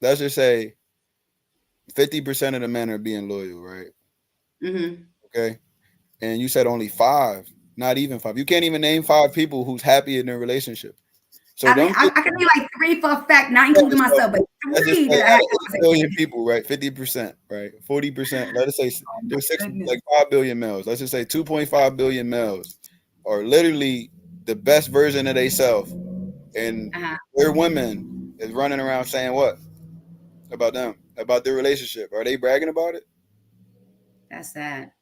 let's just say 50% of the men are being loyal, right? Mm-hmm. Okay, and you said only 5, not even 5. You can't even name 5 people who's happy in their relationship. So I mean, them I can name like 3 for a fact, not so including myself, but let's just 3 say that I out had of 8 conversations billion with. people, right? 50%, right? 40%. Let us say Oh my there's goodness. like 5 billion males. Let's just say 2.5 billion males are literally the best version of themselves, and Uh-huh. their women is running around saying what about them, about their relationship? Are they bragging about it? That's sad.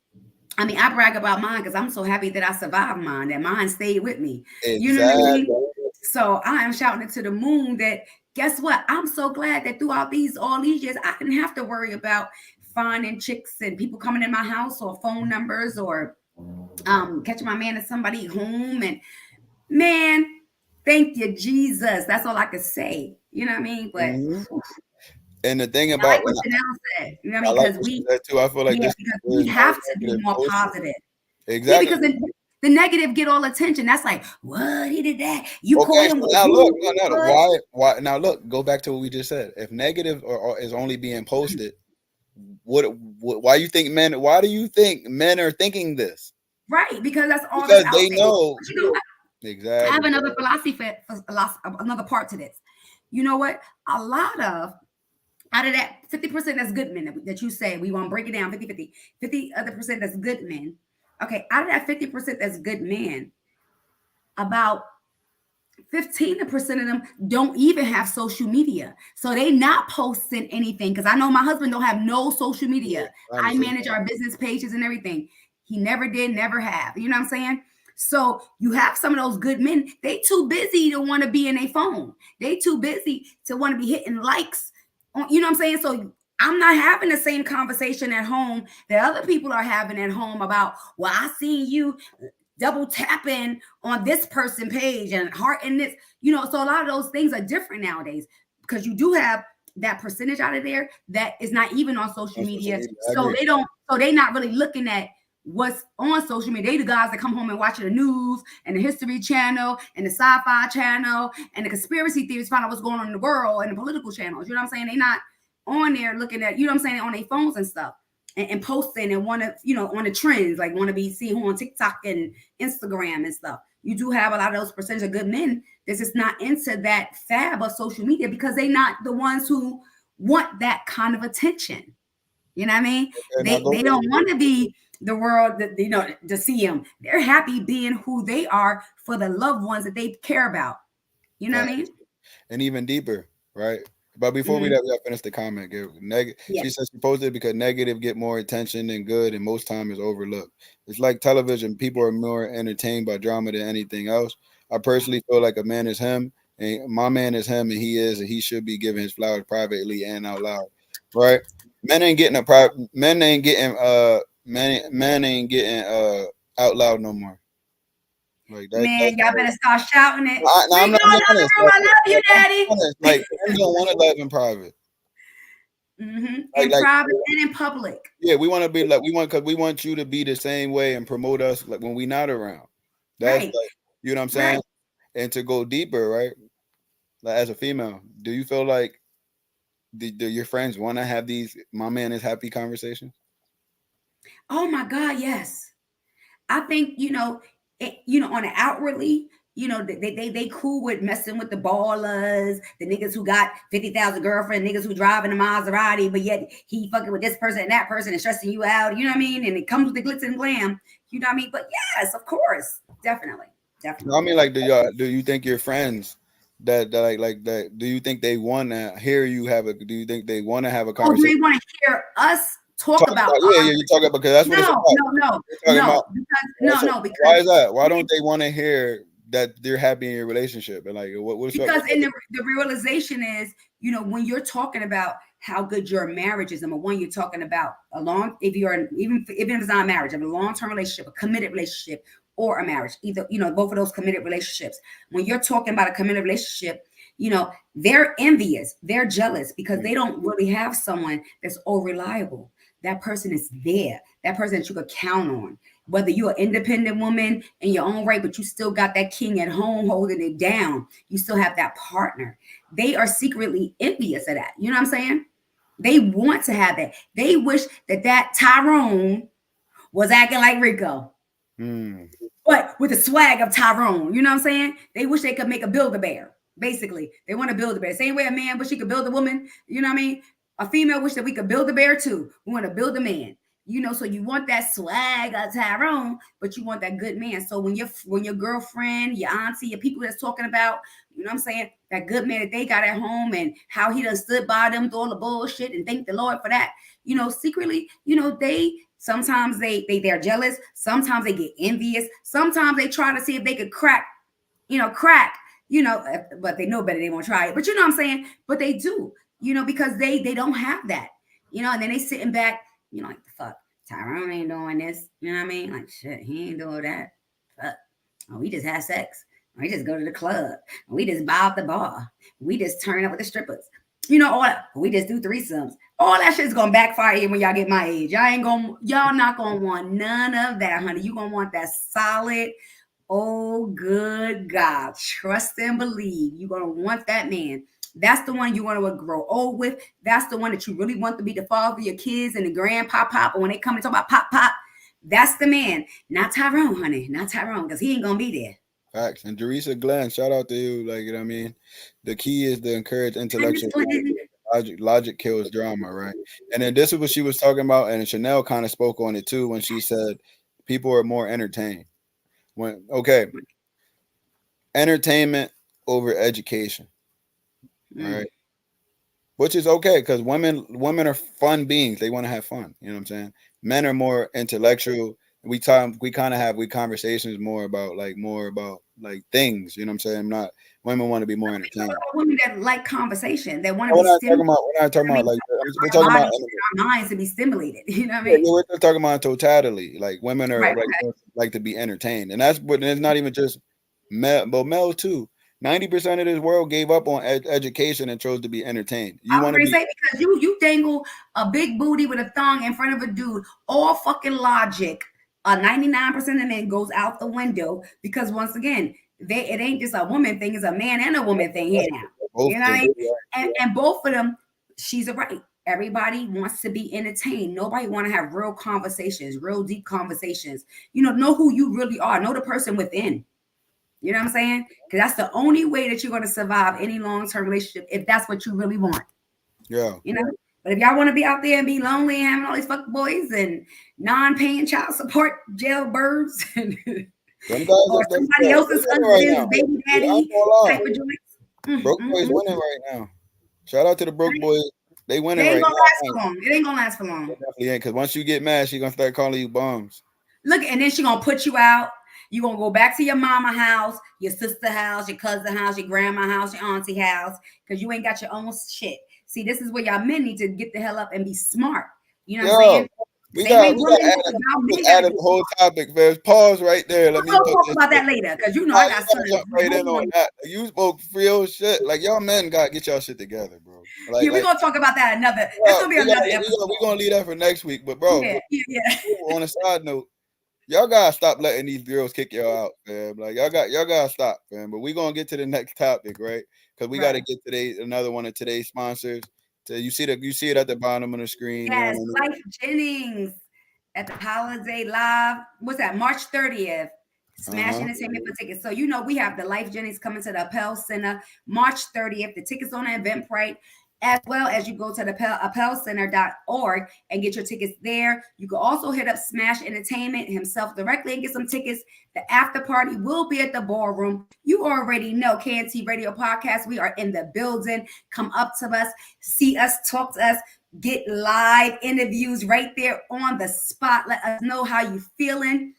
I mean, I brag about mine because I'm so happy that I survived mine, that mine stayed with me. You know what I Exactly. mean? So I am shouting it to the moon that, guess what? I'm so glad that throughout all these years, I didn't have to worry about finding chicks and people coming in my house, or phone numbers, or catching my man at somebody home. And man, thank you, Jesus. That's all I could say. You know what I mean? But Hmm. And the thing I about, like what Chanel said. You know what I I mean? like what you said too. I feel like Yeah, this because we there's no have to be negative more posting. positive. Yeah, Exactly. because the negative get all attention. That's like, what, he did that? You call Okay, him so with now look, who? no, What? why? Now look, go back to what we just said. If negative or is only being posted, why you think men? Why do you think men are thinking this? Right, because that's all that's Because out they there. know But you know what? I have exactly. another another part to this. You know what? A lot of out of that 50% that's good men that you say, we want to break it down 50 other percent that's good men. Okay, out of that 50% that's good men, about 15% of them don't even have social media. So they not posting anything. Because I know my husband don't have no social Yeah, media. I I understand. manage our business pages and everything. He never did, never have. You know what I'm saying? So you have some of those good men, they too busy to want to be in a phone. They too busy to want to be hitting likes on, you know what I'm saying? So I'm not having the same conversation at home that other people are having at home about, well, I seen you double tapping on this person page and heart in this, so a lot of those things are different nowadays because you do have that percentage out of there that is not even on social On social media. media, I So agree. they not really looking at what's on social media. They the guys that come home and watch the news and the History Channel and the Sci-Fi Channel and the conspiracy theories, find out what's going on in the world and the political channels. You know what I'm saying? They not on there looking at, you know what I'm saying, on their phones and stuff and posting and want to, on the trends, like want to be seen on TikTok and Instagram and stuff. You do have a lot of those percentage of good men that's just not into that fab of social media because they not the ones who want that kind of attention. You know what I mean? And I They go don't want to be the world that, to see them. They're happy being who they are for the loved ones that they care about. You know what I mean? and even deeper, right? But before we Mm-hmm. that we finish the comment, Yeah. she says she posted because negative get more attention than good, and most time is overlooked. It's like television; people are more entertained by drama than anything else. I personally feel like a man is him, and my man is him, and he should be giving his flowers privately and out loud, right? Men ain't getting a private. Men ain't getting out loud no more. Like that. Man, That's y'all better start shouting it. no, Rico, I'm being another honest. room. I love you, Daddy. Like men don't want to live in private. In Like private and in public. yeah, we want to be like because we want you to be the same way and promote us like when we not around. That's Right. like you know what I'm Right. saying. And to go deeper, right? Like as a female, do you feel like do your friends want to have these my man is happy conversations? Oh my God, yes. I think on the outwardly, they cool with messing with the ballers, the niggas who got 50,000 girlfriend, niggas who driving a Maserati, but yet he fucking with this person and that person and stressing you out. You know what I mean? And it comes with the glitz and glam. You know what I mean? But yes, of course, definitely, I definitely. mean, like, do you think your friends that like that? Do you think they want to hear you have a? Do you think they want to have a Oh, do conversation? they want to hear us talk Talk about about yeah, you talk about because that's what it's no, about. no, no, We're talking about so no, because why is that? Why don't they want to hear that they're happy in your relationship and like what's up? because in the realization is, when you're talking about how good your marriage is, number one, you're talking about a long, if you're even if it's not a marriage, of a long-term relationship, a committed relationship, or a marriage, either, both of those committed relationships. When you're talking about a committed relationship, they're envious, they're jealous because they don't really have someone that's all reliable. That person is there, that person that you could count on. Whether you're an independent woman in your own right, but you still got that king at home holding it down, you still have that partner. They are secretly envious of that. You know what I'm saying? They want to have that. They wish that Tyrone was acting like Rico, Mm. but with the swag of Tyrone. You know what I'm saying? They wish they could make a Build-A-Bear. Basically, they want to build a bear. Same way a man wish he could build a woman. You know what I mean? A female wish that we could build a bear too. We want to build a man. So you want that swag of Tyrone, but you want that good man. So when your girlfriend, your auntie, your people that's talking about, what I'm saying, that good man that they got at home and how he done stood by them through all the bullshit and thank the Lord for that. Secretly, they sometimes they're jealous, sometimes they get envious, sometimes they try to see if they could crack, but they know better, they won't try it. But you know what I'm saying? But they do, because they don't have that, and then they sitting back, like the fuck, Tyrone ain't doing this, you know what I mean? Like shit, he ain't doing that. Fuck. Oh, we just have sex. We just go to the club. We just buy out the bar. We just turn up with the strippers. All that. We just do threesomes. All that shit's gonna backfire here when y'all get my age. Y'all not gonna want none of that, honey. You gonna want that solid. Oh, good God. Trust and believe. You're going to want that man. That's the one you want to grow old with. That's the one that you really want to be the father of your kids and the grandpa pop. And when they come to talk about pop, that's the man. Not Tyrone, honey. Not Tyrone, because he ain't going to be there. Facts. And Teresa Glenn, shout out to you. Like, you know what I mean? The key is to encourage intellectual logic kills drama, right? And then this is what she was talking about, and Chanel kind of spoke on it too when she said people are more entertained. When okay, entertainment over education, right? Which is okay because women are fun beings. They want to have fun. You know what I'm saying? Men are more intellectual. We kind of have conversations more about like things. You know what I'm saying? Not women want to be more entertained. Women that like conversation, that want to We're be not talking stimulated. about we're not talking I about mean, like we're talking our about bodies and our minds to be stimulated. You know what I yeah, mean? we're just talking about totality. Like women are Right. like like to be entertained, and that's what. And it's not even just male, but male too. 90% of this world gave up on education and chose to be entertained. You I was want to gonna be say because you dangle a big booty with a thong in front of a dude, all fucking logic. 99% of men goes out the window because once again, it ain't just a woman thing; it's a man and a woman thing here now. You both know what I things. mean? And both of them, she's right. Everybody wants to be entertained. Nobody want to have real conversations, real deep conversations. Know who you really are. Know the person within. You know what I'm saying? Because that's the only way that you're going to survive any long-term relationship if that's what you really want. Yeah. You know? But if y'all want to be out there and be lonely and having all these fuck boys and non-paying child support jailbirds and Them guys or are they somebody else's winning right husband's now. baby I'm daddy gonna lie. type of joints. Broke boys winning right now. Shout out to the broke boys. They winning They ain't right gonna last now. for long. It ain't gonna last for long. Definitely ain't, because once you get mad, she gonna start calling you bums. Look, and then she gonna put you out. You gonna go back to your mama house, your sister house, your cousin house, your grandma house, your auntie house, because you ain't got your own shit. See, this is where y'all men need to get the hell up and be smart. You know what I'm Yo, saying? Same way women, y'all men gotta added get the whole smart. topic, man. Pause right there. Let me We'll put talk this. about that later, because Nah, I you got gotta something jump right in going on on. that. You spoke real shit. Like y'all men gotta get y'all shit together, bro. Yeah, we're gonna talk about that another. That's gonna be another episode. We gonna leave that for next week. But bro, Yeah. on a side note, y'all gotta stop letting these girls kick y'all out, fam. Like y'all gotta stop, fam. But we gonna get to the next topic, right? Because we gotta get another one of today's sponsors. So you see it at the bottom of the screen. Yes, You know what I mean? Life Jennings at the Holiday Live. What's that? March 30th. Smash Entertainment for tickets. So we have the Life Jennings coming to the Appel Center March 30th. The tickets on the Eventbrite, as well as you go to the appelcenter.org and get your tickets there. You can also hit up Smash Entertainment himself directly and get some tickets. The after party will be at the ballroom. You already know KNT Radio Podcast. We are in the building. Come up to us, see us, talk to us. Get live interviews right there on the spot. Let us know how you feeling.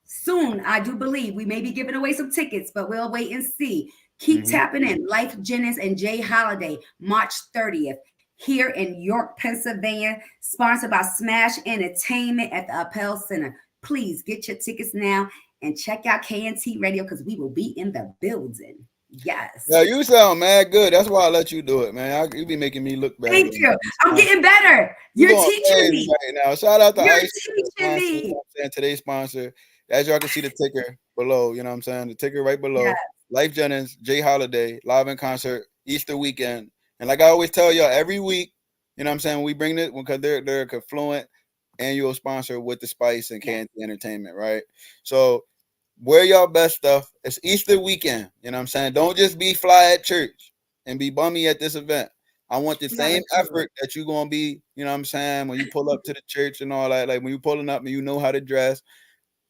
Soon, I do believe we may be giving away some tickets, but we'll wait and see. Keep tapping in. Life Jennings and Jay Holiday, March 30th, here in York, Pennsylvania, sponsored by Smash Entertainment at the Appel Center. Please get your tickets now and check out KNT Radio because we will be in the building. Yes. Yeah, you sound mad good. That's why I let you do it, man. You be making me look better. Thank you. I'm getting better. You're teaching me right now. Shout out to You're Ice. teaching me. You know what I'm saying? Today's sponsor. As y'all can see the ticker below, you know what I'm saying? The ticker right below. Yes. Life Jennings, Jay Holiday, live in concert, Easter weekend. And like I always tell y'all, every week, you know what I'm saying, we bring it because they're a confluent annual sponsor with the Spice and KNT Entertainment, right? So wear y'all best stuff. It's Easter weekend. You know what I'm saying? Don't just be fly at church and be bummy at this event. I want the same effort that you're going to be, you know what I'm saying, when you pull up to the church and all that. Like when you pulling up and you know how to dress,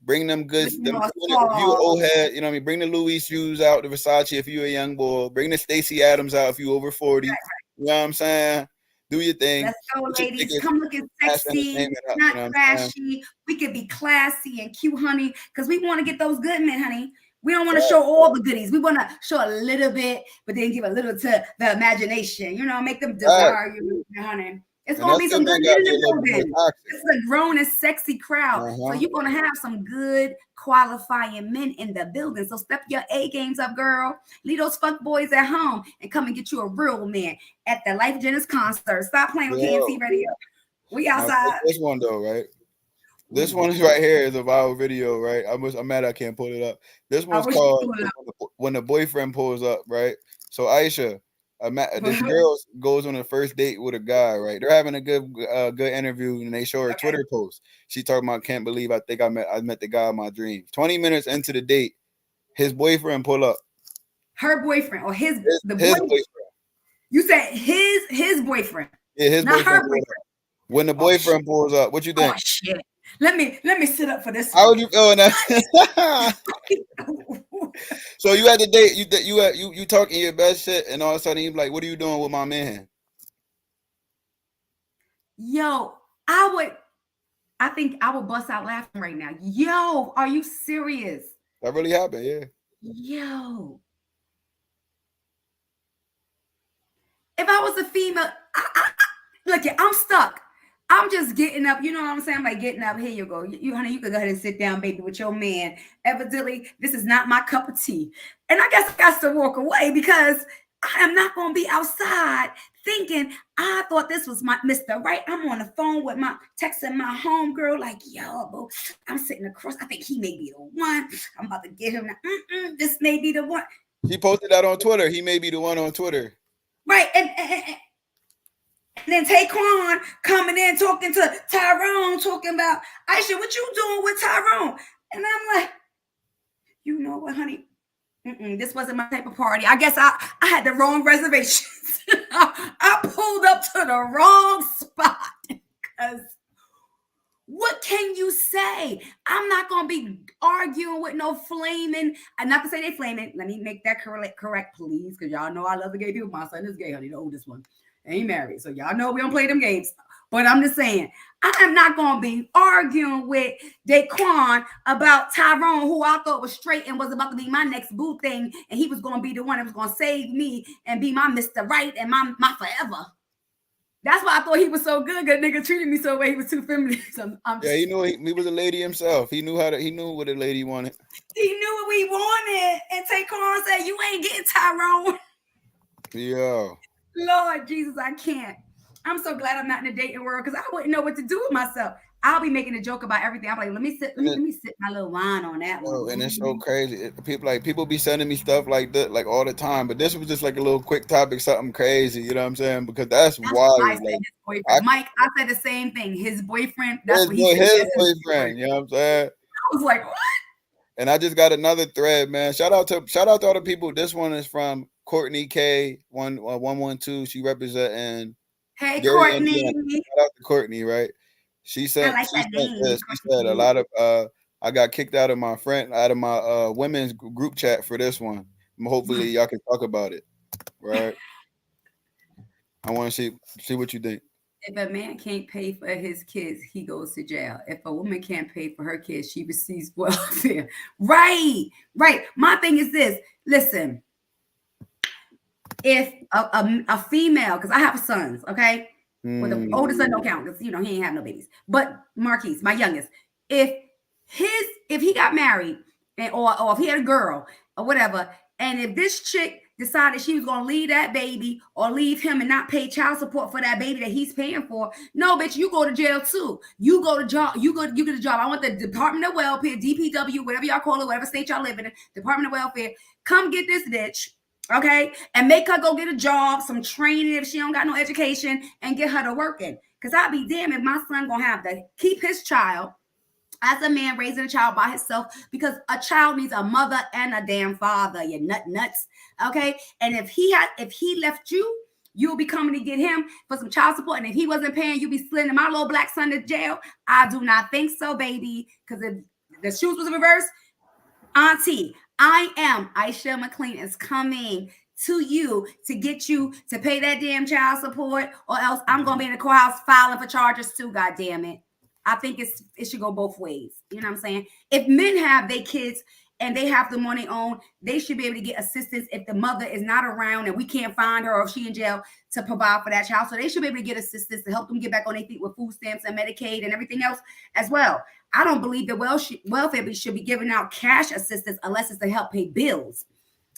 bring them good, if you an old head, you know what I mean? Bring the Louis shoes out, the Versace if you a young boy. Bring the Stacey Adams out if you over 40. Right. You know what I'm saying? Do your thing. Let's go, ladies. Come looking sexy, not trashy. We could be classy and cute, honey, because we want to get those good men, honey. We don't want to show all the goodies. We want to show a little bit, but then give a little to the imagination. Make them desire you, honey. It's going to be some good men in the building. This is a grown and sexy crowd. So you're going to have some good qualifying men in the building. So step your A games up, girl. Leave those fuck boys at home and come and get you a real man at the Life Jennings concert. Stop playing with KNT Radio. We outside. This one though, right? This one is right here is a viral video, right? I'm mad I can't pull it up. This one's called When the Boyfriend Pulls Up, right? So Aisha, this girl goes on a first date with a guy, right? They're having a good interview, and they show her Twitter post. She talking about, can't believe I met the guy of my dreams. 20 minutes into the date, his boyfriend pull up. Her boyfriend or his boyfriend. You said his boyfriend. Yeah, his not boyfriend. Her boyfriend. When the boyfriend pulls up, what you think? Oh shit. Let me sit up for this. How would you feel now? So you at the date, you talking your best shit, and all of a sudden you like, what are you doing with my man? Yo, I think I would bust out laughing right now. Yo, are you serious? That really happened, yeah. Yo. If I was a female, Look, I'm stuck. I'm just getting up. You know what I'm saying? I'm like getting up. Here you go. Honey, you can go ahead and sit down, baby, with your man. Evidently, this is not my cup of tea. And I guess I got to walk away because I am not going to be outside thinking I thought this was my Mr. Right. I'm on the phone with my texting my homegirl, like, yo, bro, I'm sitting across. I think he may be the one. I'm about to get him. This may be the one. He posted that on Twitter. He may be the one on Twitter. Right. And then Taquan coming in talking to Tyrone, talking about, Aisha, what you doing with Tyrone? And I'm like, you know what, honey? This wasn't my type of party. I guess I had the wrong reservations. I pulled up to the wrong spot. Because what can you say? I'm not going to be arguing with no flaming. I'm not going to say they flaming. Let me make that correct, please. Because y'all know I love the gay people. My son is gay, honey, the oldest one. Ain't married. So y'all know we don't play them games. But I'm just saying, I am not going to be arguing with Daquan about Tyrone, who I thought was straight and was about to be my next boo thing. And he was going to be the one that was going to save me and be my Mr. Right and my forever. That's why I thought he was so good. Good nigga treated me so well. He was too feminine. So yeah, he knew he was a lady himself. He knew what a lady wanted. He knew what we wanted. And Taquan said, you ain't getting Tyrone. Yeah. Lord Jesus, I can't. I'm so glad I'm not in the dating world because I wouldn't know what to do with myself. I'll be making a joke about everything. I'm like, let me sip my little wine on that one. And it's so crazy. People be sending me stuff like that, like all the time. But this was just like a little quick topic, something crazy. You know what I'm saying? Because that's wild. Like, his boyfriend. Mike, I said the same thing. His boyfriend. That's what he said. His boyfriend. You know what I'm saying? I was like, what? And I just got another thread, man. Shout out to all the people. This one is from Courtney K 112. She representing. Hey, Courtney. Shout out to Courtney, right? She said, she said a lot of I got kicked out of my women's group chat for this one. Hopefully y'all can talk about it. Right. I want to see what you think. If a man can't pay for his kids, he goes to jail. If a woman can't pay for her kids, she receives welfare. Right. My thing is this. Listen, if a female, because I have sons, okay? Well, the oldest son don't count because he ain't have no babies. But Marquise, my youngest, if he got married or if he had a girl or whatever, and if this chick decided she was gonna leave that baby or leave him and not pay child support for that baby that he's paying for, no, bitch, you go to jail too. You go to job. You get a job. I want the Department of Welfare, DPW, whatever y'all call it, whatever state y'all live in, Department of Welfare. Come get this bitch. Okay, and make her go get a job, some training if she don't got no education, and get her to working. Because I'd be damned if my son gonna have to keep his child as a man raising a child by himself, because a child needs a mother and a damn father. You nuts. Okay, and if he left you, you'll be coming to get him for some child support, and if he wasn't paying, you'll be sending my little black son to jail. I do not think so, baby. Because if the shoes was reversed, auntie, I am Aisha McLean is coming to you to get you to pay that damn child support, or else I'm gonna be in the courthouse filing for charges too. God damn it! I think it should go both ways. You know what I'm saying? If men have their kids and they have them on their own, they should be able to get assistance if the mother is not around and we can't find her or if she in jail to provide for that child. So they should be able to get assistance to help them get back on their feet with food stamps and Medicaid and everything else as well. I don't believe that welfare should be giving out cash assistance unless it's to help pay bills,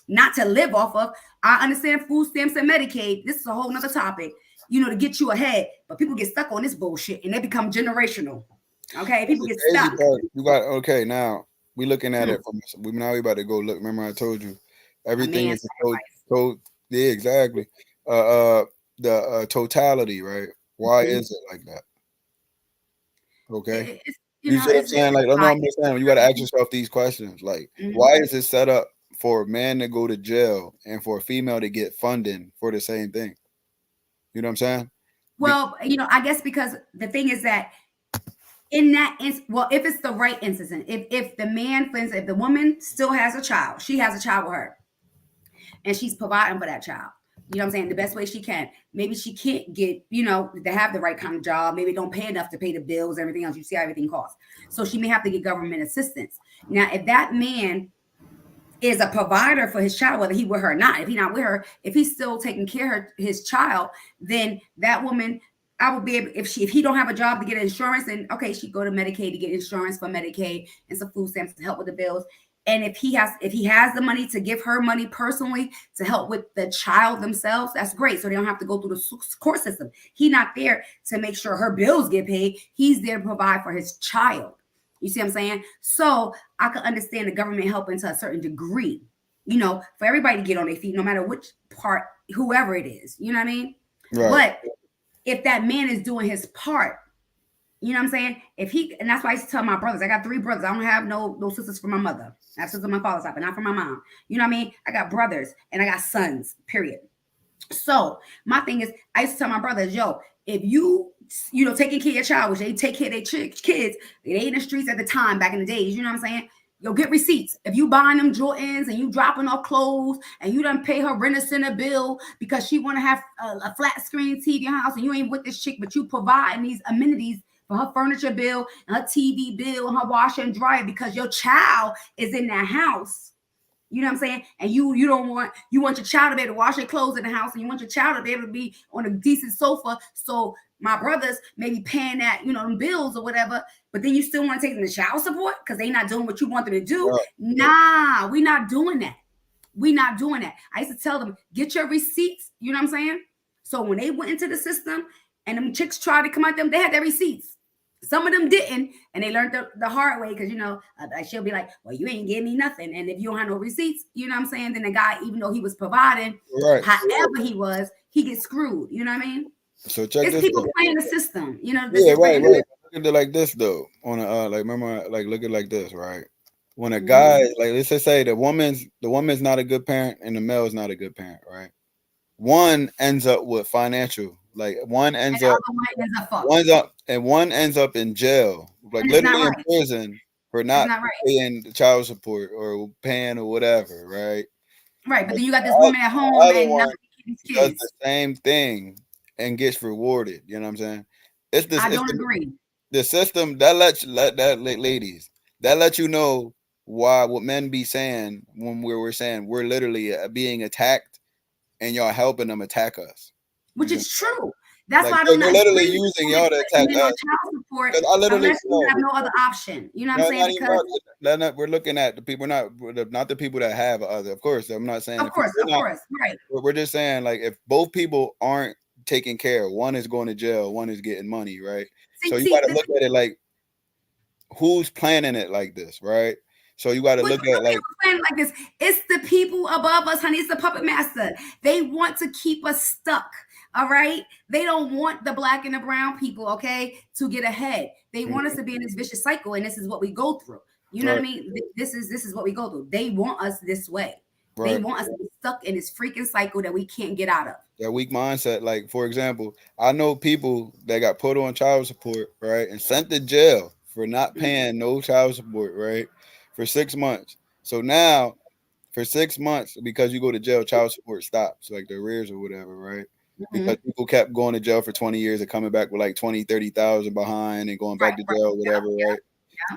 not to live off of. I understand food stamps and Medicaid. This is a whole nother topic, to get you ahead. But people get stuck on this bullshit and they become generational. Okay, people get stuck. Okay, now we looking at it from now we about to go look. Remember I told you everything is told. Yeah, exactly. The totality, right? Why is it like that? Okay. You see what I'm saying? Like, I don't understand. You got to ask yourself these questions. Like, why is it set up for a man to go to jail and for a female to get funding for the same thing? You know what I'm saying? Well, I guess because the thing is that in that if it's the right instance, if the man, for instance, if the woman still has a child, she has a child with her, and she's providing for that child. You know what I'm saying? The best way she can. Maybe she can't get, to have the right kind of job. Maybe don't pay enough to pay the bills, everything else. You see how everything costs. So she may have to get government assistance. Now, if that man is a provider for his child, whether he with her or not, if he's not with her, if he's still taking care of his child, then that woman I would be able, if he don't have a job to get insurance, and okay, she go to Medicaid to get insurance for Medicaid and some food stamps to help with the bills. And if he has the money to give her money personally to help with the child themselves, that's great. So they don't have to go through the court system. He's not there to make sure her bills get paid. He's there to provide for his child. You see what I'm saying? So I can understand the government helping to a certain degree, for everybody to get on their feet, no matter which part, whoever it is. You know what I mean? Right. But if that man is doing his part, you know what I'm saying? And that's why I used to tell my brothers, I got 3 brothers. I don't have no sisters from my mother. I have sisters on my father's side, but not from my mom. You know what I mean? I got brothers and I got sons, period. So my thing is, I used to tell my brothers, yo, if taking care of your child, which they take care of their kids, they ain't in the streets at the time, back in the days, you know what I'm saying? Yo, get receipts. If you buying them Jordans and you dropping off clothes and you done pay her rent-a-center bill because she want to have a flat screen TV in her house and you ain't with this chick, but you providing these amenities for her furniture bill and her TV bill and her washer and dryer because your child is in that house. You know what I'm saying? And you want your child to be able to wash their clothes in the house, and you want your child to be able to be on a decent sofa. So my brothers may be paying that, them bills or whatever, but then you still want to take them to child support because they not doing what you want them to do. Right. Nah, we not doing that. We not doing that. I used to tell them, get your receipts. You know what I'm saying? So when they went into the system and them chicks tried to come at them, they had their receipts. Some of them didn't, and they learned the hard way because, she'll be like, well, you ain't give me nothing. And if you don't have no receipts, you know what I'm saying, then the guy, even though he was providing, however he was, he gets screwed. You know what I mean? So check it's this people out. Playing the system. Right. Look at it like this, though. On a remember, look at it like this, right? When a guy, let's just say the woman's not a good parent and the male is not a good parent, right? One ends up with financial. One ends up in jail, literally in prison for not paying the child support or paying or whatever, right? Right, but then you got this woman at home and not kids. Does the same thing and gets rewarded. You know what I'm saying? I don't agree. The system that ladies that lets you know what men be saying when we're saying we're literally being attacked and y'all helping them attack us, which is true. That's why I don't. They're literally using y'all to attack us. Child support, unless you have no other option. You know what I'm saying? We're looking at the people, not the people that have other. Of course, I'm not saying. Of course, right. We're just saying if both people aren't taken care of, one is going to jail, one is getting money, right? So you got to look at it who's planning it like this, right? So you got to look at planning like this. It's the people above us, honey. It's the puppet master. They want to keep us stuck. All right. They don't want the black and the brown people, okay, to get ahead. They want us to be in this vicious cycle, and this is what we go through. You know what I mean? This is what we go through. They want us this way. Right. They want us to be stuck in this freaking cycle that we can't get out of. That weak mindset. For example, I know people that got put on child support, right, and sent to jail for not paying no child support, right, for 6 months. So now, for 6 months, because you go to jail, child support stops, the arrears or whatever, right? Because people kept going to jail for 20 years and coming back with 20, 30,000 behind and going back to jail, whatever, right? Yeah.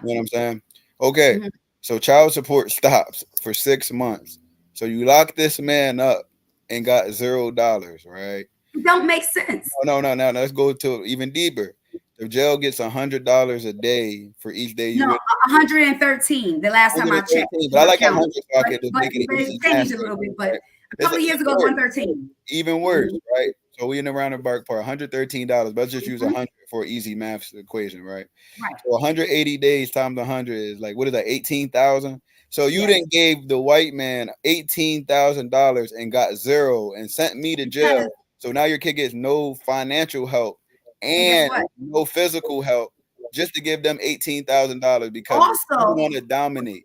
You know what I'm saying? Okay, so child support stops for 6 months. So you lock this man up and got $0, right? It don't make sense. No. Let's go to even deeper. The jail gets $100 a day for each day you. No, 113. The last time I checked. But I like 100 so I could make it changed a little bit, but a couple of years ago, 113. Even worse, right? So we in the roundabout part, $113. But let's just use 100 for easy math equation, right? Right. So 180 days times 100 is what is that? 18,000. So you then gave the white man $18,000 and got $0 and sent me to jail. So now your kid gets no financial help and no physical help just to give them $18,000 because you want to dominate.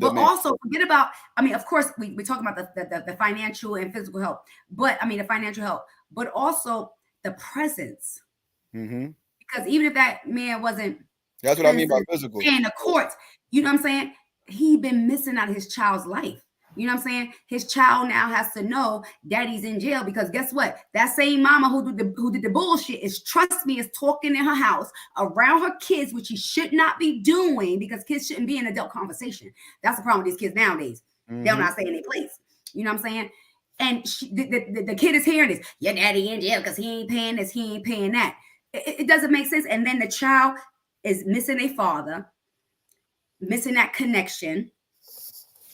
Also forget about, of course we talk about the financial and physical help, but the financial help, but also the presence. Because even if that man wasn't, that's what I mean by physical. In the courts, you know what I'm saying? He been missing out of his child's life. You know what I'm saying? His child now has to know daddy's in jail because guess what? That same mama who did the bullshit trust me, is talking in her house around her kids, which he should not be doing because kids shouldn't be in adult conversation. That's the problem with these kids nowadays. They're not staying in their place. You know what I'm saying? And the kid is hearing this. Your daddy in jail because he ain't paying this, he ain't paying that. It doesn't make sense. And then the child is missing a father, missing that connection,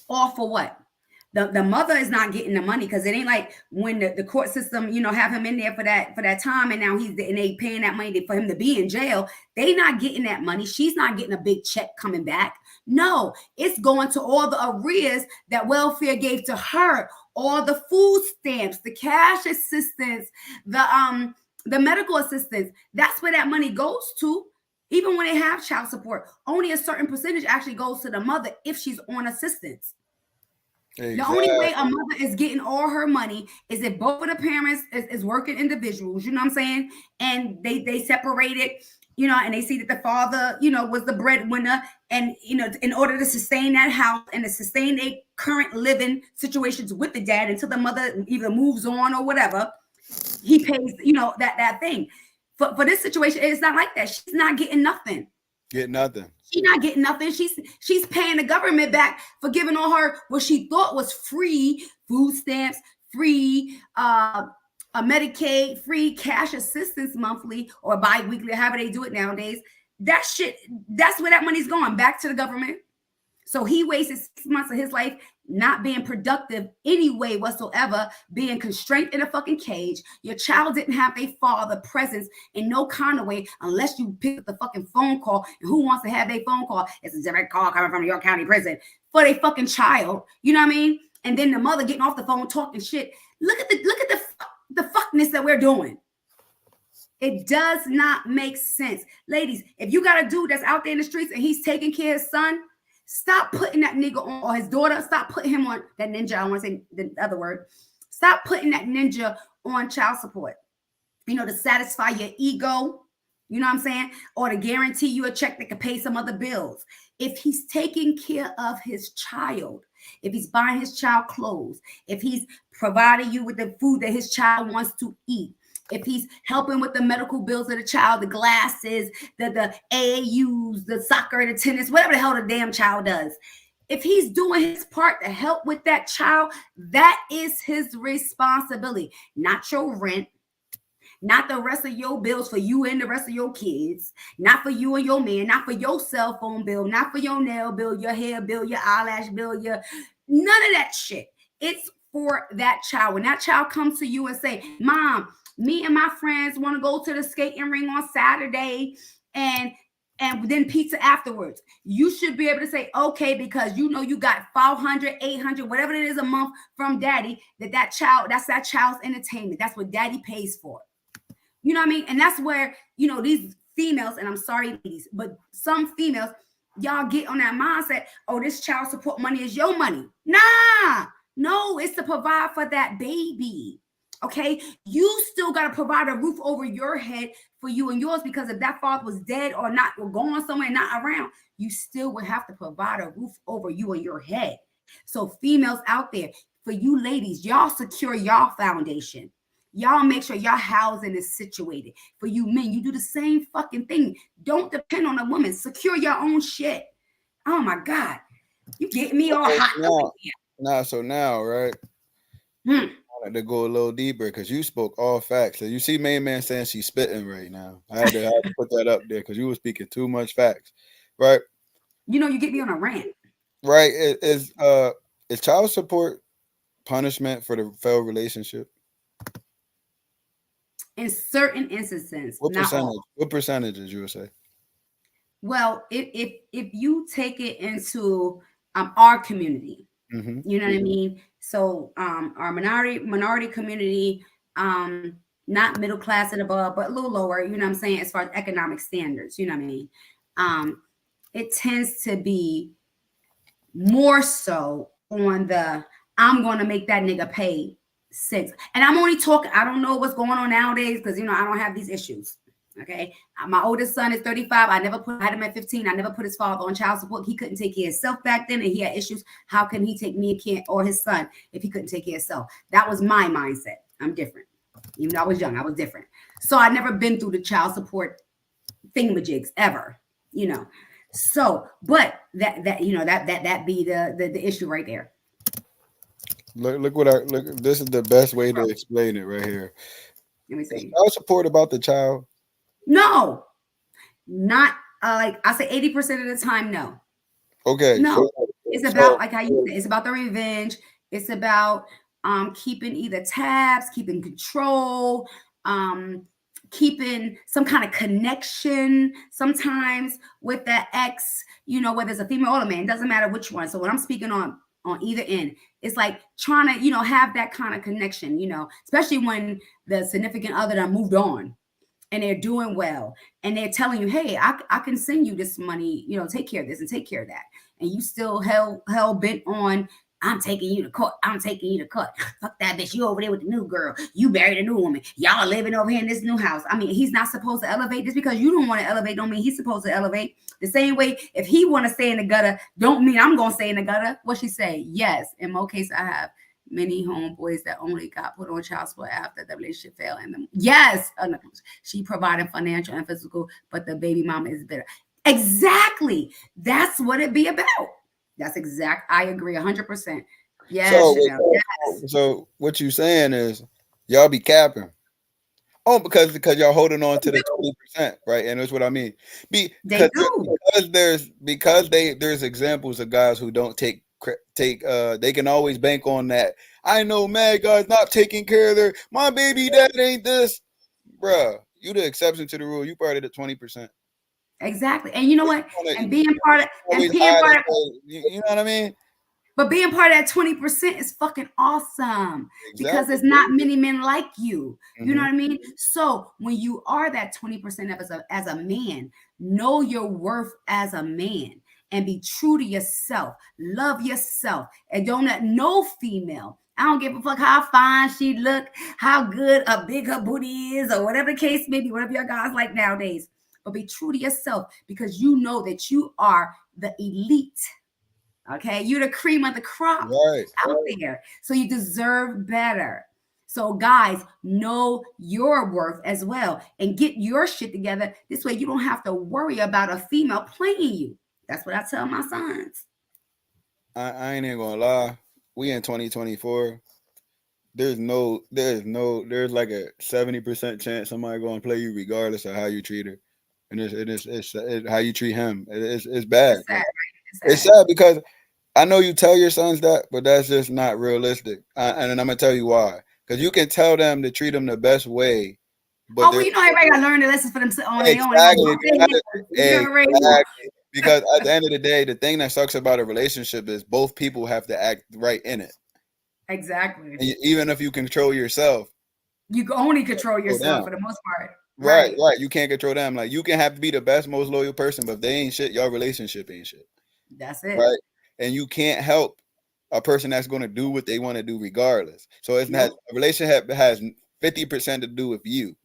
all for what? The mother is not getting the money, because it ain't like when the court system, have him in there for that time, and now and they paying that money for him to be in jail. They not getting that money. She's not getting a big check coming back. No, it's going to all the arrears that welfare gave to her, all the food stamps, the cash assistance, the medical assistance. That's where that money goes to. Even when they have child support, only a certain percentage actually goes to the mother if she's on assistance. Exactly. The only way a mother is getting all her money is if both of the parents is working individuals, you know what I'm saying? And they separated, and they see that the father, was the breadwinner, and, in order to sustain that house and to sustain their current living situations with the dad until the mother either moves on or whatever, he pays, that thing. For this situation, it's not like that. She's not getting nothing. Get nothing. She's not getting nothing. She's paying the government back for giving all her what she thought was free food stamps, free a Medicaid, free cash assistance monthly or bi-weekly, however they do it nowadays. That shit, that's where that money's going, back to the government. So he wasted 6 months of his life not being productive any way whatsoever, being constrained in a fucking cage. Your child didn't have a father presence in no kind of way, unless you pick up the fucking phone call. And who wants to have a phone call? It's a direct call coming from New York County Prison for their fucking child. You know what I mean? And then the mother getting off the phone talking shit. Look at the fuckness that we're doing. It does not make sense. Ladies, if you got a dude that's out there in the streets and he's taking care of his son, stop putting that nigga on, or his daughter, stop putting him on, that ninja, I want to say the other word. Stop putting that ninja on child support, to satisfy your ego, you know what I'm saying? Or to guarantee you a check that can pay some other bills. If he's taking care of his child, if he's buying his child clothes, if he's providing you with the food that his child wants to eat, if he's helping with the medical bills of the child, the glasses, the AAUs, the soccer, the tennis, whatever the hell the damn child does. If he's doing his part to help with that child, that is his responsibility. Not your rent, not the rest of your bills for you and the rest of your kids, not for you and your man, not for your cell phone bill, not for your nail bill, your hair bill, your eyelash bill, none of that shit. It's for that child. When that child comes to you and say, Mom, me and my friends want to go to the skating ring on Saturday and then pizza afterwards, you should be able to say, okay, because you got $500, $800, whatever it is a month from daddy, that's that child's entertainment. That's what daddy pays for. You know what I mean? And that's where, these females, and I'm sorry, ladies, but some females, y'all get on that mindset, oh, this child support money is your money. Nah, no, it's to provide for that baby. Okay, you still got to provide a roof over your head for you and yours, because if that father was dead or not, or going somewhere, not around, you still would have to provide a roof over you and your head. So females out there, for you ladies, y'all secure y'all foundation. Y'all make sure y'all housing is situated. For you men, you do the same fucking thing. Don't depend on a woman. Secure your own shit. Oh my God, you get me all hot. So now, right? To go a little deeper, because you spoke all facts. So you see main man saying she's spitting right now. I had to put that up there because you were speaking too much facts, right? You get me on a rant. Right. Is child support punishment for the failed relationship? In certain instances. What percentage? What percentages you would say? Well, if you take it into our community, you know what I mean? So our minority community, not middle class and above, but a little lower, you know what I'm saying, as far as economic standards, you know what I mean? It tends to be more so on the, I'm going to make that nigga pay 6. And I'm only talking, I don't know what's going on nowadays because, I don't have these issues. Okay. My oldest son is 35. I had him at 15. I never put his father on child support. He couldn't take care of himself back then, and he had issues. How can he take me or his son if he couldn't take care of himself? That was my mindset. I'm different. Even though I was young, I was different. So I never been through the child support thingamajigs ever, So, but that be the issue right there. Look this is the best way to explain it right here. Let me see. Child support about the child, No, not like I say 80% of the time, no. Okay, No. It's about so like how you say, it's about the revenge. It's about keeping either tabs, keeping control, um, keeping some kind of connection sometimes with that ex, whether it's a female or a man, doesn't matter which one. So when I'm speaking on either end, it's like trying to, have that kind of connection, especially when the significant other done moved on and they're doing well and they're telling you, hey, I can send you this money, take care of this and take care of that. And you still hell bent on, I'm taking you to court. I'm taking you to court. Fuck that bitch. You over there with the new girl. You married a new woman. Y'all living over here in this new house. I mean, he's not supposed to elevate. Just because you don't want to elevate don't mean he's supposed to elevate. The same way, if he want to stay in the gutter, don't mean I'm going to stay in the gutter. What she say? Yes. In most cases, I have many homeboys that only got put on child support after the relationship failed. And yes, she provided financial and physical, but the baby mama is bitter. Exactly. That's what it be about. That's exact. I agree 100%. Yes, so Chanel. Yes. so what you saying is y'all be capping. Oh, because y'all holding on to the 20%, right? And that's what I mean. They do. There's examples of guys who don't take they can always bank on that. I know mad guys not taking care of my baby dad ain't this, bruh. You the exception to the rule. You part of the 20%. Exactly. And you know what? You And being part of and always being hide part of you know what I mean? But being part of that 20% is fucking awesome because Exactly. there's not many men like you. You know Mm-hmm. what I mean? So when you are that 20% as a man, know your worth as a man and be true to yourself. Love yourself. And don't let no female, I don't give a fuck how fine she look, how good or big her booty is, or whatever the case may be, whatever your guys like nowadays. But be true to yourself because you know that you are the elite. Okay, you're the cream of the crop Right. out there. So you deserve better. So, guys, know your worth as well and get your shit together. This way, you don't have to worry about a female playing you. That's what I tell my sons. I ain't even gonna lie. We in 2024. There's like a 70% chance somebody gonna play you regardless of how you treat her, and it's how you treat him. It's bad. It's sad, right? It's It's sad. sad because I know you tell your sons that, but that's just not realistic. And I'm gonna tell you why. Because you can tell them to treat them the best way, but Oh, they're well, everybody got to learn the lessons for themselves on their own. They're going to exactly bump their heads. You already know. exactly because at the end of the day, the thing that sucks about a relationship is both people have to act right in it. Exactly. And even if you control yourself, You can only control go yourself down. for the most part. Right, Right. right. You can't control them. Like you can have to be the best, most loyal person, but if they ain't shit, your relationship ain't shit. That's it. Right. And you can't help a person that's going to do what they want to do regardless. So it's not Nope. a relationship has 50% to do with you.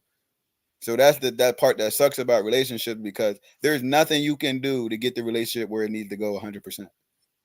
So that's that part that sucks about relationships because there's nothing you can do to get the relationship where it needs to go 100%.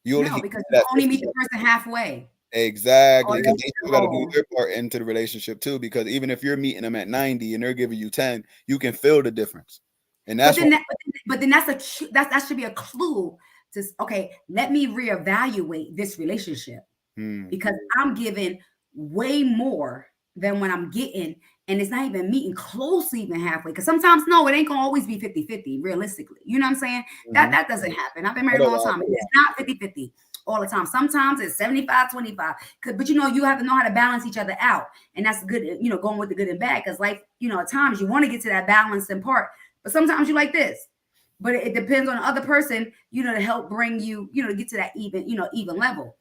You only No, can because get you that only 50. meet the person halfway. Or Exactly, because that's they the still got to do goal. their part into the relationship too. Because even if you're meeting them at 90 and they're giving you 10, you can feel the difference, and But that's then what. but then that should be a clue to okay, let me reevaluate this relationship Hmm, because I'm giving way more than what I'm getting. And it's not even meeting close even halfway. Because sometimes, no, it ain't gonna always be 50-50, realistically. You know what I'm saying? That mhm. that doesn't happen. I've been married Hold a up, long time. It's not 50-50 all the time. Sometimes it's 75-25. But you have to know how to balance each other out. And that's good, going with the good and bad. Because life, at times you want to get to that balancing part. But sometimes you like this. But it depends on the other person, to help bring you, to get to that even level.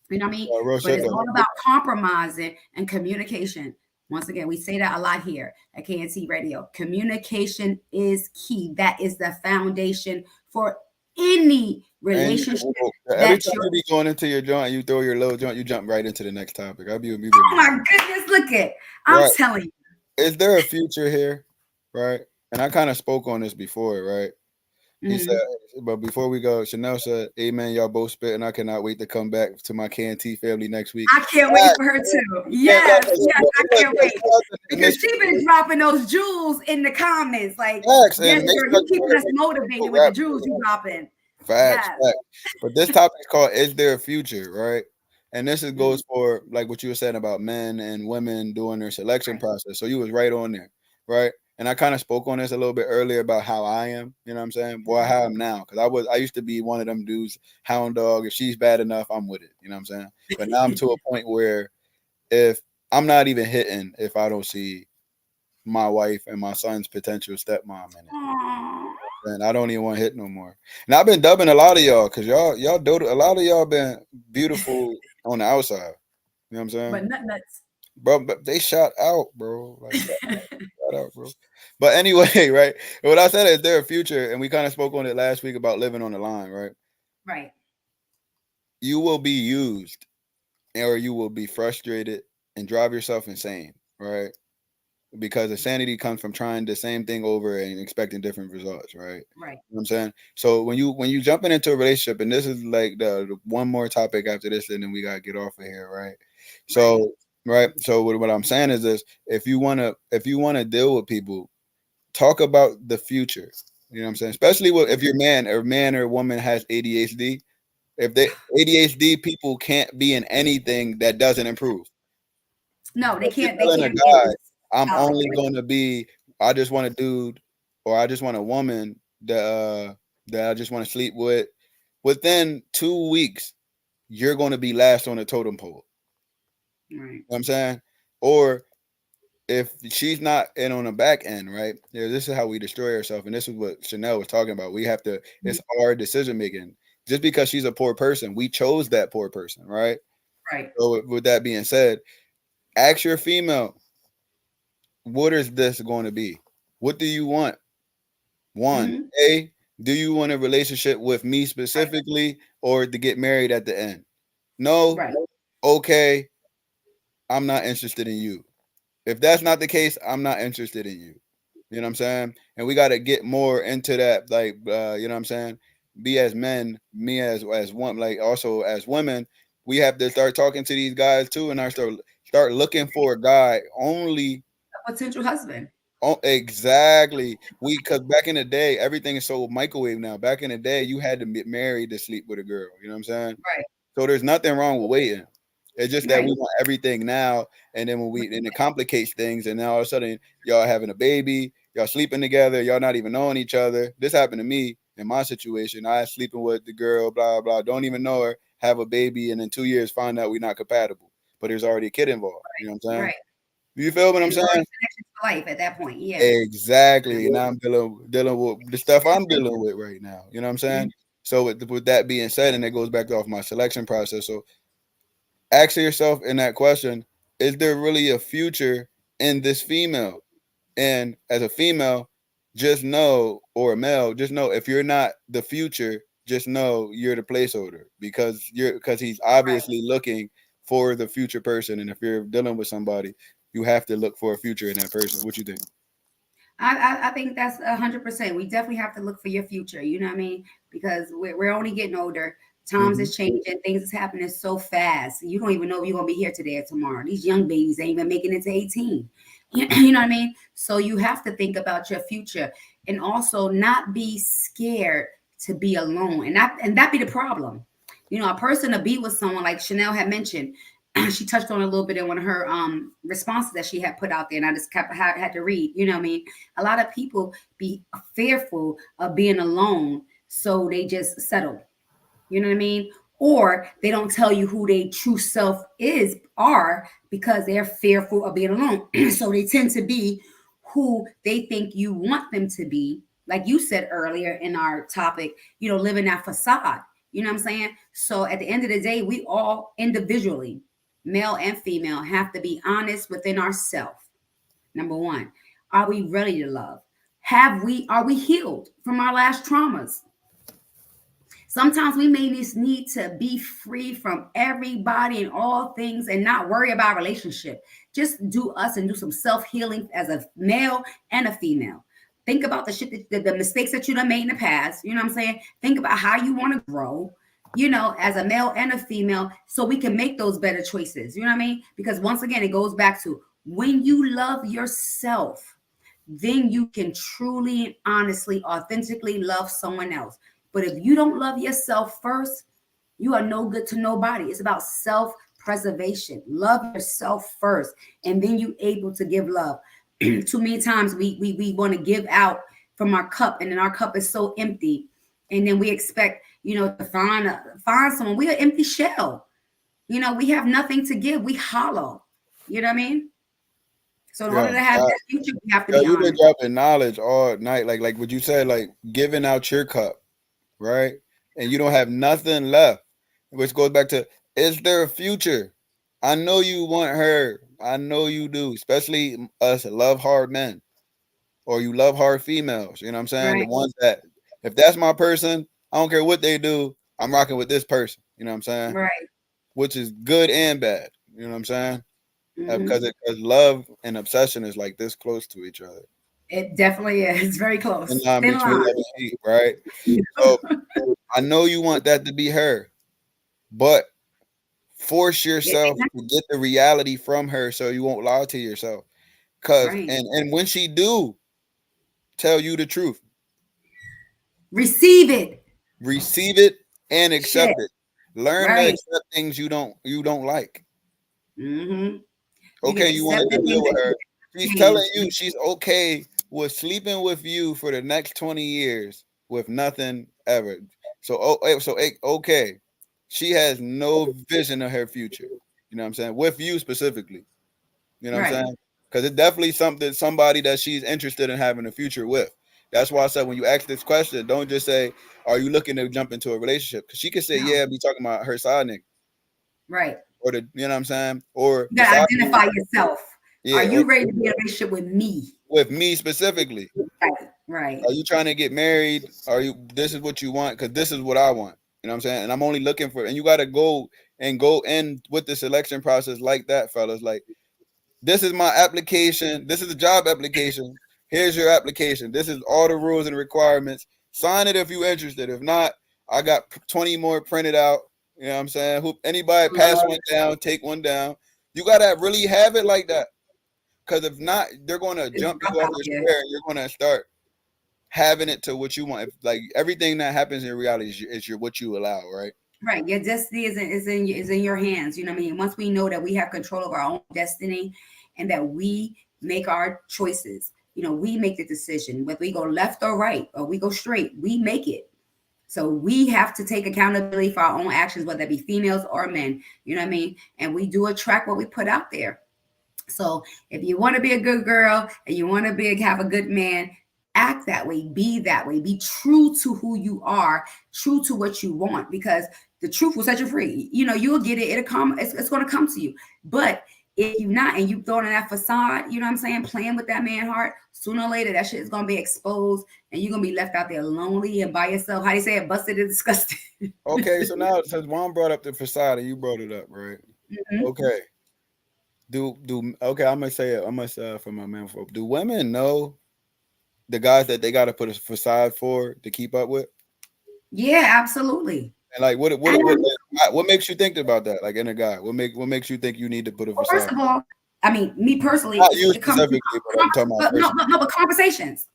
You know what I mean? real But shit it's though. all about compromising and communication. Once again, we say that a lot here at KNT Radio. Communication is key. That is the foundation for any And relationship every that time you're. you be going into your joint, you throw your little joint, you jump right into the next topic. I'll be Oh my goodness, look at. I'm right. telling you. Is there a future here? Right. And I kind of spoke on this before, right? He said, Mhm. but before we go, Chanel said, "Amen, y'all both spit, and I cannot wait to come back to my KNT family next week." I can't wait for her too. Yes, yes, I can't wait. Because she been dropping those jewels in the comments. Like, Facts yes, and make girl, sure you keeping us motivated with the rap. jewels you dropping. Facts, Yes. facts. But this topic is called "Is There a Future?" Right? And this is Mhm. goes for like what you were saying about men and women doing their selection Right. process. So you was right on there, right? and I kind of spoke on this a little bit earlier about how I am. You know what I'm saying? Well, how I'm now, because I used to be one of them dudes, hound dog. If she's bad enough, I'm with it. You know what I'm saying? But now I'm to a point where if I'm not even hitting if I don't see my wife and my son's potential stepmom in it. Aw. And I don't even want to hit no more. And I've been dubbing a lot of y'all because y'all do a lot of y'all been beautiful on the outside. You know what I'm saying? But nut nuts. Bro, but they shot out, bro. Like shot out, bro. But anyway, right? What I said is their future, and we kind of spoke on it last week about living on the line, right? Right. You will be used or you will be frustrated and drive yourself insane, right? Because insanity comes from trying the same thing over and expecting different results, right? Right. You know what I'm saying? So when you jumping into a relationship, and this is like the one more topic after this, and then we gotta get off of here, right? Right. So right, so what I'm saying is this: if you wanna deal with people, talk about the future. You know what I'm saying? Especially if your man or woman has ADHD. If they ADHD people can't be in anything that doesn't improve. No, they If you're can't. They telling a can't be in guy, this I'm solid. only going to be, I just want a dude, or I just want a woman that I just want to sleep with. Within 2 weeks, you're going to be last on the totem pole. Right. You know what I'm saying? Or if she's not in on the back end, right? Yeah, this is how we destroy ourselves. And this is what Chanel was talking about. We have to, it's hard decision making. Just because she's a poor person, we chose that poor person, right? Right. So with that being said, ask your female, what is this going to be? What do you want? One, Hmm. A, do you want a relationship with me specifically or to get married at the end? No, Right. okay, I'm not interested in you. If that's not the case, I'm not interested in you. You know what I'm saying? And we got to get more into that, like, you know what I'm saying? Be as men, me as one, like also as women, we have to start talking to these guys too, and I start looking for a guy only. A potential husband. Oh, exactly. Because back in the day, everything is so microwave now. Back in the day, you had to get married to sleep with a girl. You know what I'm saying? Right. So there's nothing wrong with waiting. It's just that we Right. want everything now, and then and it complicates things, and now all of a sudden y'all having a baby, y'all sleeping together, y'all not even knowing each other. This happened to me in my situation. I sleeping with the girl, blah blah, don't even know her, have a baby, and in 2 years find out we're not compatible. But there's already a kid involved. You know what I'm saying? Right. You feel what I'm And it's already saying? connection to life at that point. Yeah. Exactly. And now I'm dealing with the stuff I'm dealing with right now. You know what I'm saying? Mhm. So with that being said, and it goes back off my selection process. So ask yourself in that question, is there really a future in this female? And as a female, just know, or a male, just know if you're not the future, just know you're the placeholder because he's obviously looking for the future person. And if you're dealing with somebody, you have to look for a future in that person. What you think? I think that's 100%. We definitely have to look for your future. You know what I mean? Because we're only getting older. Times Mhm. is changing. Things is happening so fast. You don't even know if you're gonna be here today or tomorrow. These young babies ain't even making it to 18. You know what I mean? So you have to think about your future and also not be scared to be alone. And that be the problem. You know, a person to be with someone like Chanel had mentioned. She touched on a little bit in one of her responses that she had put out there, and I just had to read. You know what I mean? A lot of people be fearful of being alone, so they just settle. You know what I mean? Or they don't tell you who their true self are because they're fearful of being alone. So they tend to be who they think you want them to be. Like you said earlier in our topic, living that facade. You know what I'm saying? So at the end of the day, we all individually, male and female, have to be honest within ourselves. Number one, are we ready to love? Are we healed from our last traumas? Sometimes we may just need to be free from everybody and all things and not worry about relationship. Just do us and do some self-healing as a male and a female. Think about the shit the mistakes that you done made in the past. You know what I'm saying? Think about how you want to grow, as a male and a female, so we can make those better choices. You know what I mean? Because once again, it goes back to when you love yourself, then you can truly, honestly, authentically love someone else. But if you don't love yourself first, you are no good to nobody. It's about self preservation. Love yourself first, and then you able to give love. Too many times we want to give out from our cup, and then our cup is so empty, and then we expect, to find someone. We're an empty shell. We have nothing to give. We hollow. You know what I mean? So in order Yo, to have that future, we have to yo, be you been honest. dropping knowledge all night, like what you said, like giving out your cup, right? And you don't have nothing left, which goes back to, is there a future? I know you want her. I know you do, especially us love hard men, or you love hard females. You know what I'm saying? The Right, ones that, if that's my person, I don't care what they do, I'm rocking with this person. You know what I'm saying? right. Which is good and bad. You know what I'm saying? Hmm. Because love and obsession is like this close to each other. It definitely is very Thin close. line Thin between line. love and hate, right? So I know you want that to be her, but force It yourself ain't to get the reality from her so you won't lie to yourself. Cause right. and when she do tell you the truth, Receive it. receive it and accept Shit. it. Learn to Right. accept things you don't like. Hmm. You can Okay, you wanted accept to the deal things with that her. you She's can telling change. you she's okay with sleeping with you for the next 20 years with nothing ever. So okay. She has no vision of her future. You know what I'm saying? With you specifically. You know what I'm Right. saying? Because it's definitely somebody that she's interested in having a future with. That's why I said when you ask this question, don't just say, "Are you looking to jump into a relationship?" Because she could say, No. "Yeah," be talking about her side nigga, Right. or you know what I'm saying, or You the gotta side nigga, identify yourself. Are yeah, or you ready to be in a relationship with me? with me specifically. Right. Right. Are you trying to get married? Are you? This is what you want because this is what I want. You know what I'm saying? And I'm only looking for. And you got to go in with the selection process like that, fellas. Like, this is my application. This is a job application. Here's your application. This is all the rules and requirements. Sign it if you're interested. If not, I got 20 more printed out. You know what I'm saying? Who anybody pass Love. one down, take one down. You gotta really have it like that. Cause if not, they're gonna It's jump you rough off out the here. square and you're gonna start having it to what you want. If, like everything that happens in reality is your what you allow, right? Right. Your destiny is in your hands. You know what I mean? Once we know that we have control of our own destiny and that we make our choices, we make the decision. Whether we go left or right or we go straight, we make it. So we have to take accountability for our own actions, whether it be females or men. You know what I mean? And we do attract what we put out there. So if you want to be a good girl and you want to have a good man, act that way, be that way, be true to who you are, true to what you want, because the truth will set you free. You'll get it. It'll come. It's going to come to you. But if you're not and you throwing in that facade, you know what I'm saying, playing with that man heart, sooner or later that shit is going to be exposed and you're going to be left out there lonely and by yourself. How do you say it? Busted and disgusted. Okay, so now since Juan brought up the facade and you brought it up, right? Mhm. Okay. Do okay, I'm gonna say it. I'm gonna say it for my man folk. Do women know the guys that they gotta put a facade for to keep up with? Yeah, absolutely. And like And what makes you think about that? Like in a guy, what makes you think you need to put a well, first facade? of all, I mean, me personally, Not you it comes from specifically, but I'm talking about but no, person. but conversations.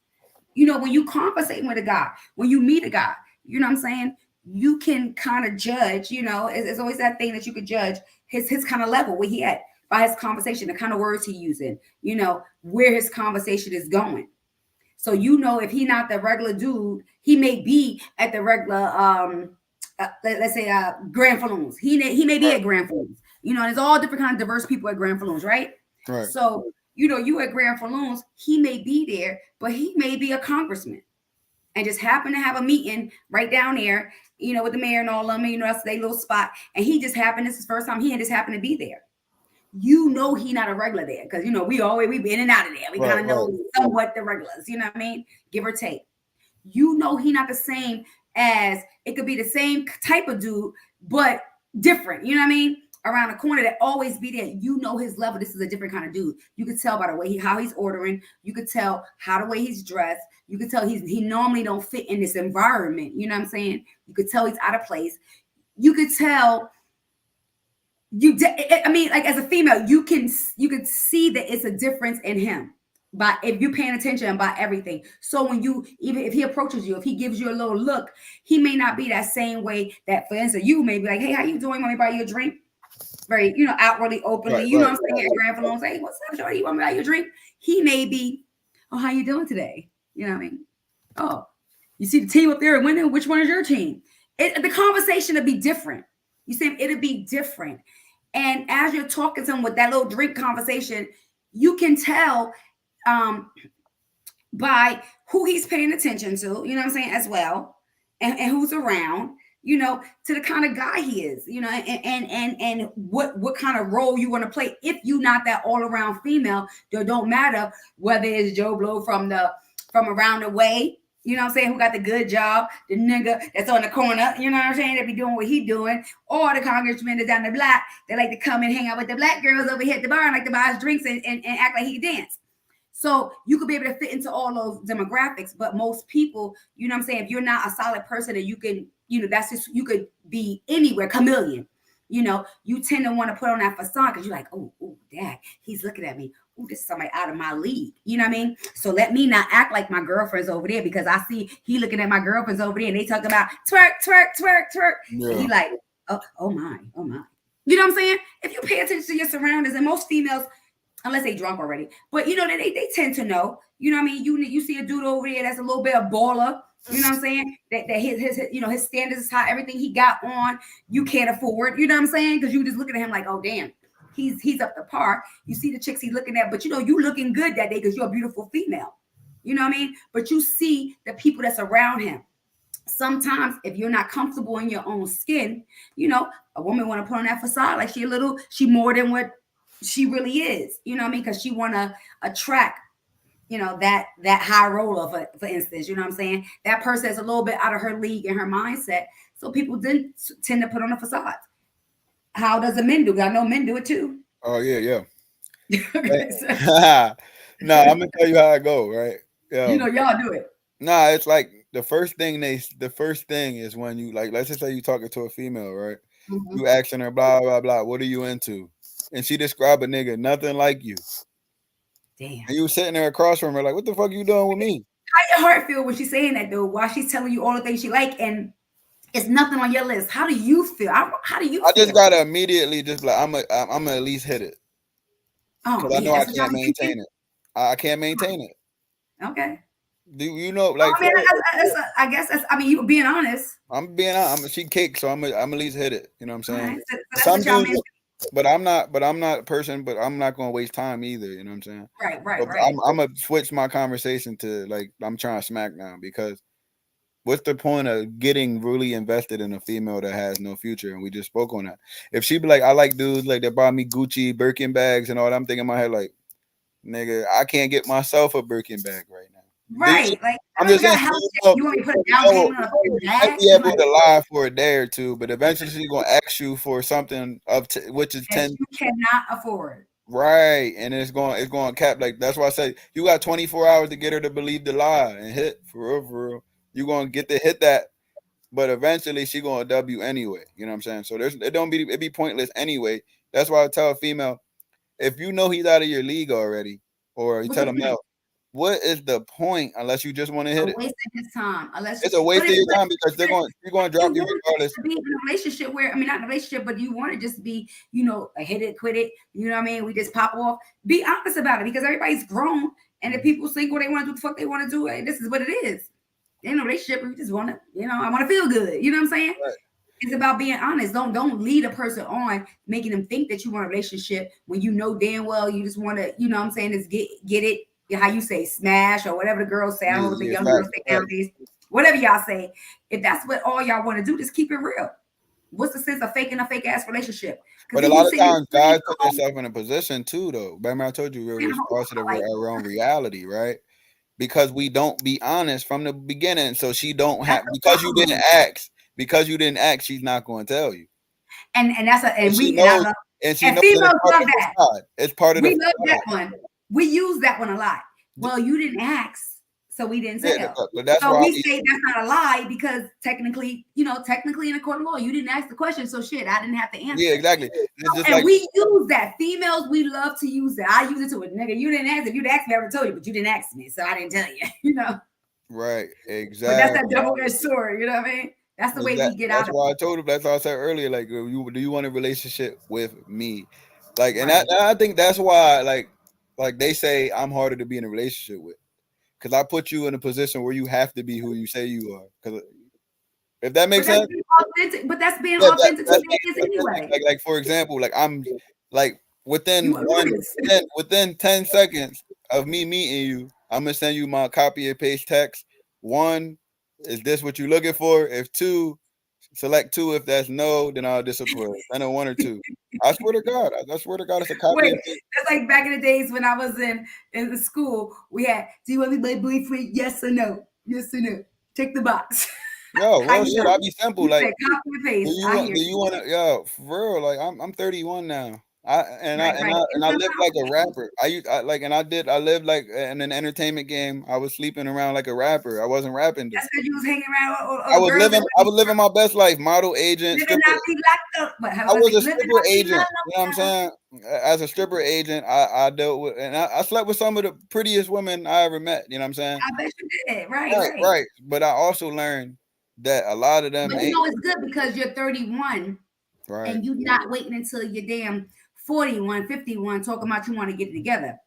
When you conversate with a guy, when you meet a guy, you know what I'm saying? You can kind of judge, it's always that thing that you could judge his kind of level, where he at, by his conversation, the kind of words he using, where his conversation is going. So if he not the regular dude, he may be at the regular let's say Grand Falloons. He may be Right, at Grand Falloons. There's all different kind of diverse people at Grand Falloons, right? right, So, you at Grand Falloons, he may be there, but he may be a congressman and just happen to have a meeting right down there, with the mayor and all of them, that's their little spot. And he just happened, this is his first time, he just happened to be there. He not a regular there, because we be in and out of there. We kind right, of right. know somewhat the regulars, you know what I mean? Give or take. He not the same, as it could be the same type of dude, but different, you know what I mean? Around the corner that always be there. His level. This is a different kind of dude. You could tell by the way how he's ordering. You could tell how the way he's dressed. You could tell he normally don't fit in this environment. You know what I'm saying? You could tell he's out of place. You could tell I mean, like, as a female, you could see that it's a difference in him, by if you're paying attention, by everything. So when even if he approaches you, if he gives you a little look, he may not be that same way that, for instance, you may be like, hey, how you doing, want me to buy you a drink? very, outwardly, openly, Right, you know right. what I'm saying? Grab along, say, what's up, shorty? You want me to buy you a drink? He may be, oh, how you doing today? You know what I mean? Oh, you see the team up there winning? Which one is your team? The conversation would be different. You see, it'll be different. And as you're talking to him with that little drink conversation, you can tell um, by who he's paying attention to, you know what I'm saying, as well, and who's around, to the kind of guy he is, and what kind of role you want to play. If you're not that all around female, it don't matter whether it's Joe Blow from around the way, you know what I'm saying, who got the good job, the nigga that's on the corner, you know what I'm saying, that be doing what he doing, or the congressman that's down the block that like to come and hang out with the black girls over here at the bar and like to buy us drinks and act like he can dance. So you could be able to fit into all those demographics, but most people, you know what I'm saying, if you're not a solid person and you can, that's just, you could be anywhere, chameleon, you tend to want to put on that facade because you're like, oh, dad, he's looking at me. Oh, this is somebody out of my league. You know what I mean? So let me not act like my girlfriend's over there because I see he looking at my girlfriend's over there and they talk about twerk, twerk, twerk, twerk. Yeah. And he like, oh my. You know what I'm saying? If you pay attention to your surroundings, and most females, unless they drunk already, but they tend to know, you know what I mean? You see a dude over there that's a little bit of baller, you know what I'm saying? That his standards is high, everything he got on, you can't afford, you know what I'm saying? Because you just looking at him like, oh damn, he's up to par. You see the chicks he's looking at, but you looking good that day because you're a beautiful female. You know what I mean? But you see the people that's around him. Sometimes if you're not comfortable in your own skin, a woman want to put on that facade like she more than what she really is, you know what I mean? Because she want to attract, that high roller, for instance, you know what I'm saying? That person is a little bit out of her league and her mindset. So people then tend to put on a facade. How does the men do it? I know men do it too. Oh, yeah. No, I'm going to tell you how I go, right? Y'all do it. Nah, it's like the first thing is when you, like, let's just say you talking to a female, right? Mm-hmm. You asking her, blah, blah, blah, what are you into? And she describe a nigga nothing like you. Damn. And you sitting there across from her like, what the fuck you doing with me? How your heart feel when she's saying that though? While she's telling you all the things she like and it's nothing on your list. How do you feel? How do you feel? I just gotta immediately just like I'm gonna at least hit it. Because I know I can't maintain it. I can't maintain it. Okay. Do you know like I guess that's, I mean, you were being honest. I'm being honest. She cake, so I'm at least hit it. You know what I'm saying? Right. So some dudes, but I'm not a person, but I'm not gonna waste time either. You know what I'm saying? Right. I'm gonna switch my conversation to like I'm trying to smack now because what's the point of getting really invested in a female that has no future? And we just spoke on that. If she be like, I like dudes like that buy me Gucci, Birkin bags and all that, I'm thinking in my head like, nigga, I can't get myself a Birkin bag right now. Right. Like I'm just saying, you want me to put a down payment on a bag? Might be able to lie for a day or two, but eventually she's gonna ask you for something which is 10 you cannot afford. Right, and it's going to cap like that's why I say you got 24 hours to get her to believe the lie and hit for real. You're gonna get to hit that, but eventually she gonna W anyway. You know what I'm saying? So it be pointless anyway. That's why I tell a female, if you know he's out of your league already, or you tell him no, what is the point unless you just want to hit it? Wasting his time. It's a waste of your time because they're going to drop you regardless. To be in a relationship where, I mean, not a relationship, but you want to just be, a hit it, quit it. You know what I mean? We just pop off. Be honest about it because everybody's grown, and if people think what they want to do, the fuck they want to do, hey, this is what it is. In a relationship, we just want to, I want to feel good. You know what I'm saying? Right. It's about being honest. Don't lead a person on making them think that you want a relationship when you know damn well you just want to, you know what I'm saying, is get it. How you say smash or whatever the girls say. I don't know what the young girls say nowadays. Whatever y'all say. If that's what all y'all want to do, just keep it real. What's the sense of faking a fake ass relationship? But a lot of times guys put themselves in a position too, though. Remember I told you we're responsible to our own reality, right? Because we don't be honest from the beginning. So she don't have because you didn't ask, she's not going to tell you. And that's she knows females love that. It's part of we love that one. We use that one a lot. Well, you didn't ask, so we didn't say that. So we say that's not a lie because technically in a court of law, you didn't ask the question. So shit, I didn't have to answer. Yeah, exactly. And we use that. Females, we love to use that. I use it to it, nigga. You didn't ask. If you'd asked me, I would have told you, but you didn't ask me, so I didn't tell you. Right, exactly. But that's that double-edged sword. You know what I mean? That's the way we get out That's of why I it. told him. That's why I said earlier. Like, do you want a relationship with me? Like, and Right. I think that's why, like they say, I'm harder to be in a relationship with because I put you in a position where you have to be who you say you are. Because if that But makes that's sense, being authentic. But that's being yeah, authentic to that's who being it is authentic. anyway. Like for example, like I'm like You honest. within 10 seconds of me meeting you, I'm gonna send you my copy and paste text. One, is this what you looking for? If two, select two. If that's no, then I'll disappear. I know one or two. I swear to God. I swear to God, it's a copy Wait, and paste. that's like back in the days when I was in the school. We had, do you want to be my boyfriend? Yes or no? Yes or no? Check the box. Yo, How real you shit. know? I'll be simple. You Like, said copy and paste. I hear do you. you want to? Yo, for real. Like, I'm 31 now. Right, right. And I live sometimes like a rapper. I lived like in an entertainment game. I was sleeping around like a rapper. I wasn't rapping though. that's because you was hanging around with all the girls I was living my best life. Model agent, living stripper. out the locked up. But how I was was it? a Living stripper out the agent. You know what I'm locked. saying? As a stripper agent, I dealt with, and I slept with some of the prettiest women I ever met. You know what I'm saying? I bet you did. Right, Right, right. right. But I also learned that a lot of them But you ain't know it's good because you're 31 right. and you're not waiting until you're damn 41, 51, talking about you want to get it together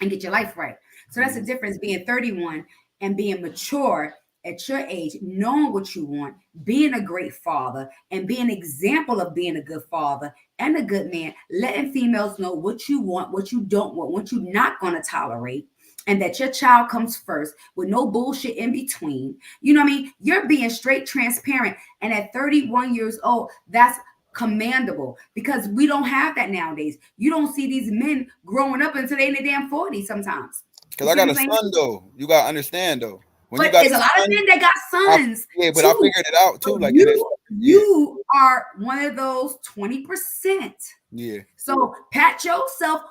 and get your life right. So that's the Mhm. difference being 31 and being mature at your age, knowing what you want, being a great father, and being an example of being a good father and a good man, letting females know what you want, what you don't want, what you're not going to tolerate. And that your child comes first with no bullshit in between. You know what I mean? You're being straight transparent. And at 31 years old, that's commendable because we don't have that nowadays. You don't see these men growing up until they in the damn 40s sometimes. Cause You I see what got I'm a saying? son though. You gotta understand though. When you But got there's a a lot of son, men that got sons yeah, but I too. figured it out But too. Like, and it's you yeah, you are one of those 20%. yeah, So pat yourself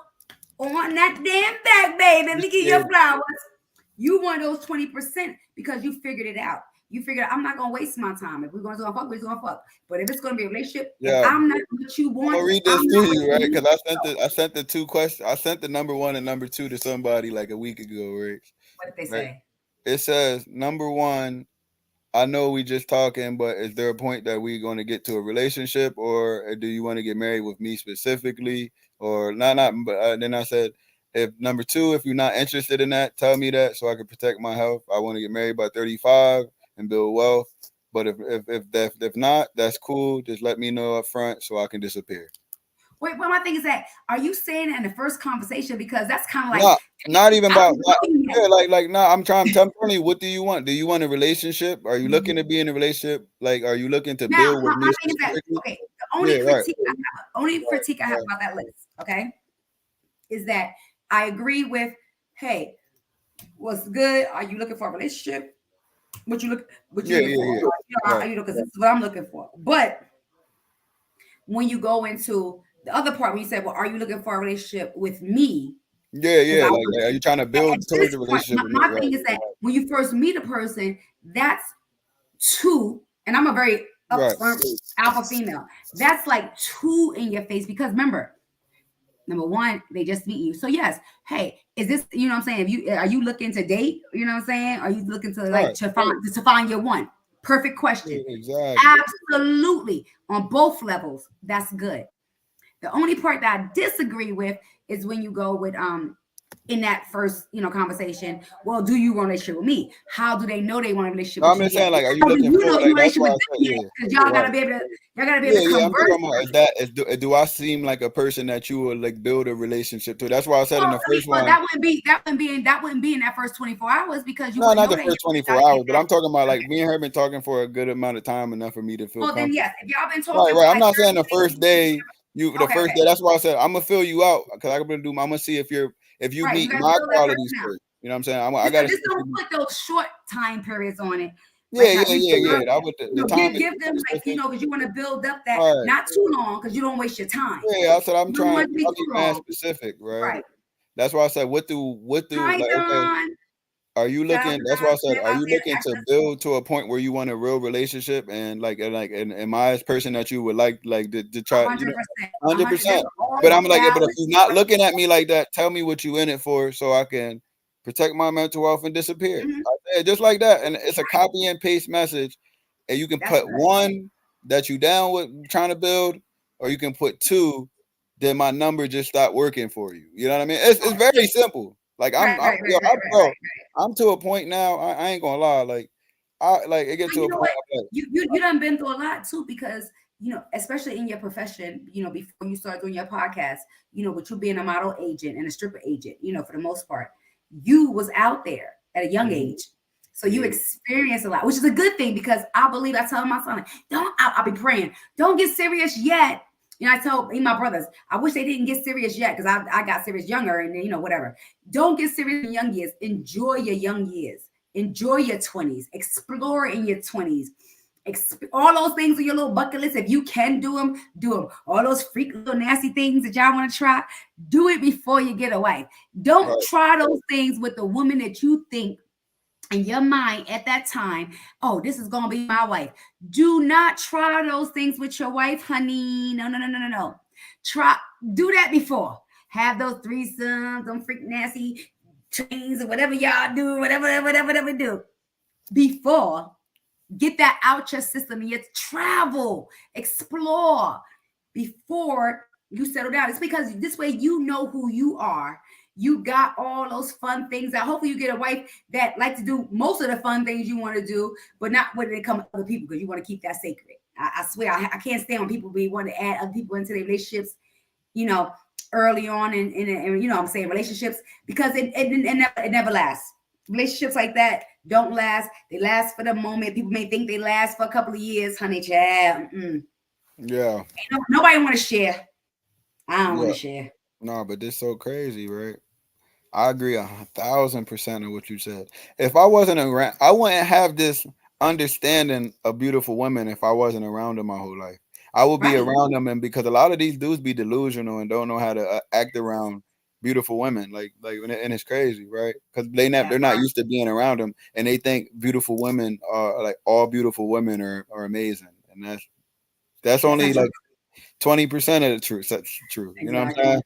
on that damn back, baby. Let me give yeah, you flowers. You one of those 20% because you figured it out. You figured I'm not gonna waste my time. If we're gonna fuck, we're gonna fuck. But if it's gonna be a relationship and yeah. I'm not what you I'm want, gonna read I'm this to not what you, right? you Because need. I sent the two questions. I sent the number one and number two to somebody like a week ago, right? What did they Right. say? It says number one. I know we just talking, but is there a point that we're going to get to a relationship, or do you want to get married with me specifically, or not? But then I said, if number two, if you're not interested in that, tell me that so I can protect my health. I want to get married by 35 and build wealth. But if not, that's cool. Just let me know up front so I can disappear. Wait, well, my thing is that are you saying it in the first conversation? Because that's kind of like, Not not even I about don't not, know you yeah, yet. like no, I'm telling you, what do you want? Do you want a relationship? Are you looking to be in a relationship? Like, are you looking to Now, build with my me thing is that specifically? okay, the Yeah, right, only right, critique I have right. about that list, okay, is that I agree with, hey, what's good? Are you looking for a relationship? What you Yeah, looking yeah, for? yeah. Right. Because this is what I'm looking for. But when you go into the other part, when you say, well, are you looking for a relationship with me? Yeah, Because yeah. I Like, would are you trying to at build towards this a point, relationship with me? my Right. thing is that when you first meet a person, that's two, and I'm a very Right. upfront alpha female. That's like two in your face because remember, number one, they just meet you. So yes, hey, is this you know what I'm saying? If you are you looking to date? You know what I'm saying? Are you looking to like Right. to find your one? Perfect question. Yeah, exactly. Absolutely, on both levels, that's good. The only part that I disagree with is when you go with in that first conversation. Well, do you want a relationship with me? How do they know they want a relationship No, with I'm you just yet? saying, like, are you How do looking you for know like you that's relationship why with I them said, yet? yeah. Because Right. y'all gotta be able Yeah, to yeah. I'm converse talking about first. do I seem like a person that you would like build a relationship to? That's why I said in Well, the I mean, first well, one. that wouldn't be in that first 24 hours because you No, wouldn't not know the that first yet. You 24 gotta get hours, but that. I'm talking about like Okay. me and her been talking for a good amount of time, enough for me to feel Well, then comfortable. yes, if y'all been Right, talking for right. I'm like not 30 saying the first days, day. The okay, first okay, day. That's why I said I'm gonna fill you out because I'm gonna see if you right. You meet gotta my build that qualities person out. first. You know what I'm saying? I Just, gotta see just if don't you. put those short time periods on it, Yeah, like how yeah, you yeah, said yeah. That earlier. was the time is Give them like specific. because you want to build up that Right. not too long because you don't waste your time. Yeah, I said I'm You don't trying. want it to be I too be mad long. specific, right? Right. That's why I said what do Hi, like okay. Don. Are you Shout out looking? to That's why I Don said. Smith Are out you there. looking to Access. build to a point where you want a real relationship and am I as person that you would like to try? You know, 100%. 100%. 100. There's But all I'm like, yeah, but if balance. you're not looking at me like that, tell me what you in it for, so I can protect my mental health and disappear. Mhm. I said just like that, and it's a copy and paste message. and you can That's put good. one that you down with trying to build, or you can put two, then my number just stopped working for you. You know what I mean? It's very simple. Like Right, I'm right, right, yo, right, right, bro, right. I'm to a point now. I ain't gonna lie. Like I like it get But to you a know point. what? I'm like, You done been through a lot too, because especially in your profession, before you start doing your podcast, with you being a model agent and a stripper agent, for the most part, you was out there at a young mhm, age. So you yeah, experienced a lot, which is a good thing, because I tell my son, I'll be praying, don't get serious yet. I told my brothers, I wish they didn't get serious yet, because I got serious younger, and then, whatever. Don't get serious in young years. Enjoy your young years. Enjoy your 20s. Explore in your 20s. All those things on your little bucket list. If you can do them, do them. All those freak little nasty things that y'all want to try, do it before you get a wife. Don't right, try those things with the woman that you think in your mind at that time, oh, this is gonna be my wife. Do not try those things with your wife, honey. No, no, no, no, no, no. Try Do that before. Have those threesomes, them freak nasty trains, or whatever y'all do, whatever do before. Get that out your system. And you travel, explore before you settle down. It's because this way you know who you are. You got all those fun things. That hopefully you get a wife that like to do most of the fun things you want to do, but not when it comes to other people, because you want to keep that sacred. I swear, I can't stand when people want to add other people into their relationships, you know, early on in I'm saying, relationships, because it never lasts. Relationships like that don't last. They last for the moment. People may think they last for a couple of years, honey child. yeah, Nobody want to share. I don't want yeah. to share. No, but this so crazy, right? I agree 1,000% of what you said. If I wasn't around, I wouldn't have this understanding of beautiful women if I wasn't around them my whole life. I would be Right. around them, and because a lot of these dudes be delusional and don't know how to act around beautiful women, and it's crazy, right? Because That they're not part. used to being around them, and they think beautiful women are like all beautiful women are amazing, and that's That's only not true. like 20% of the truth. That's true. You know what I'm saying?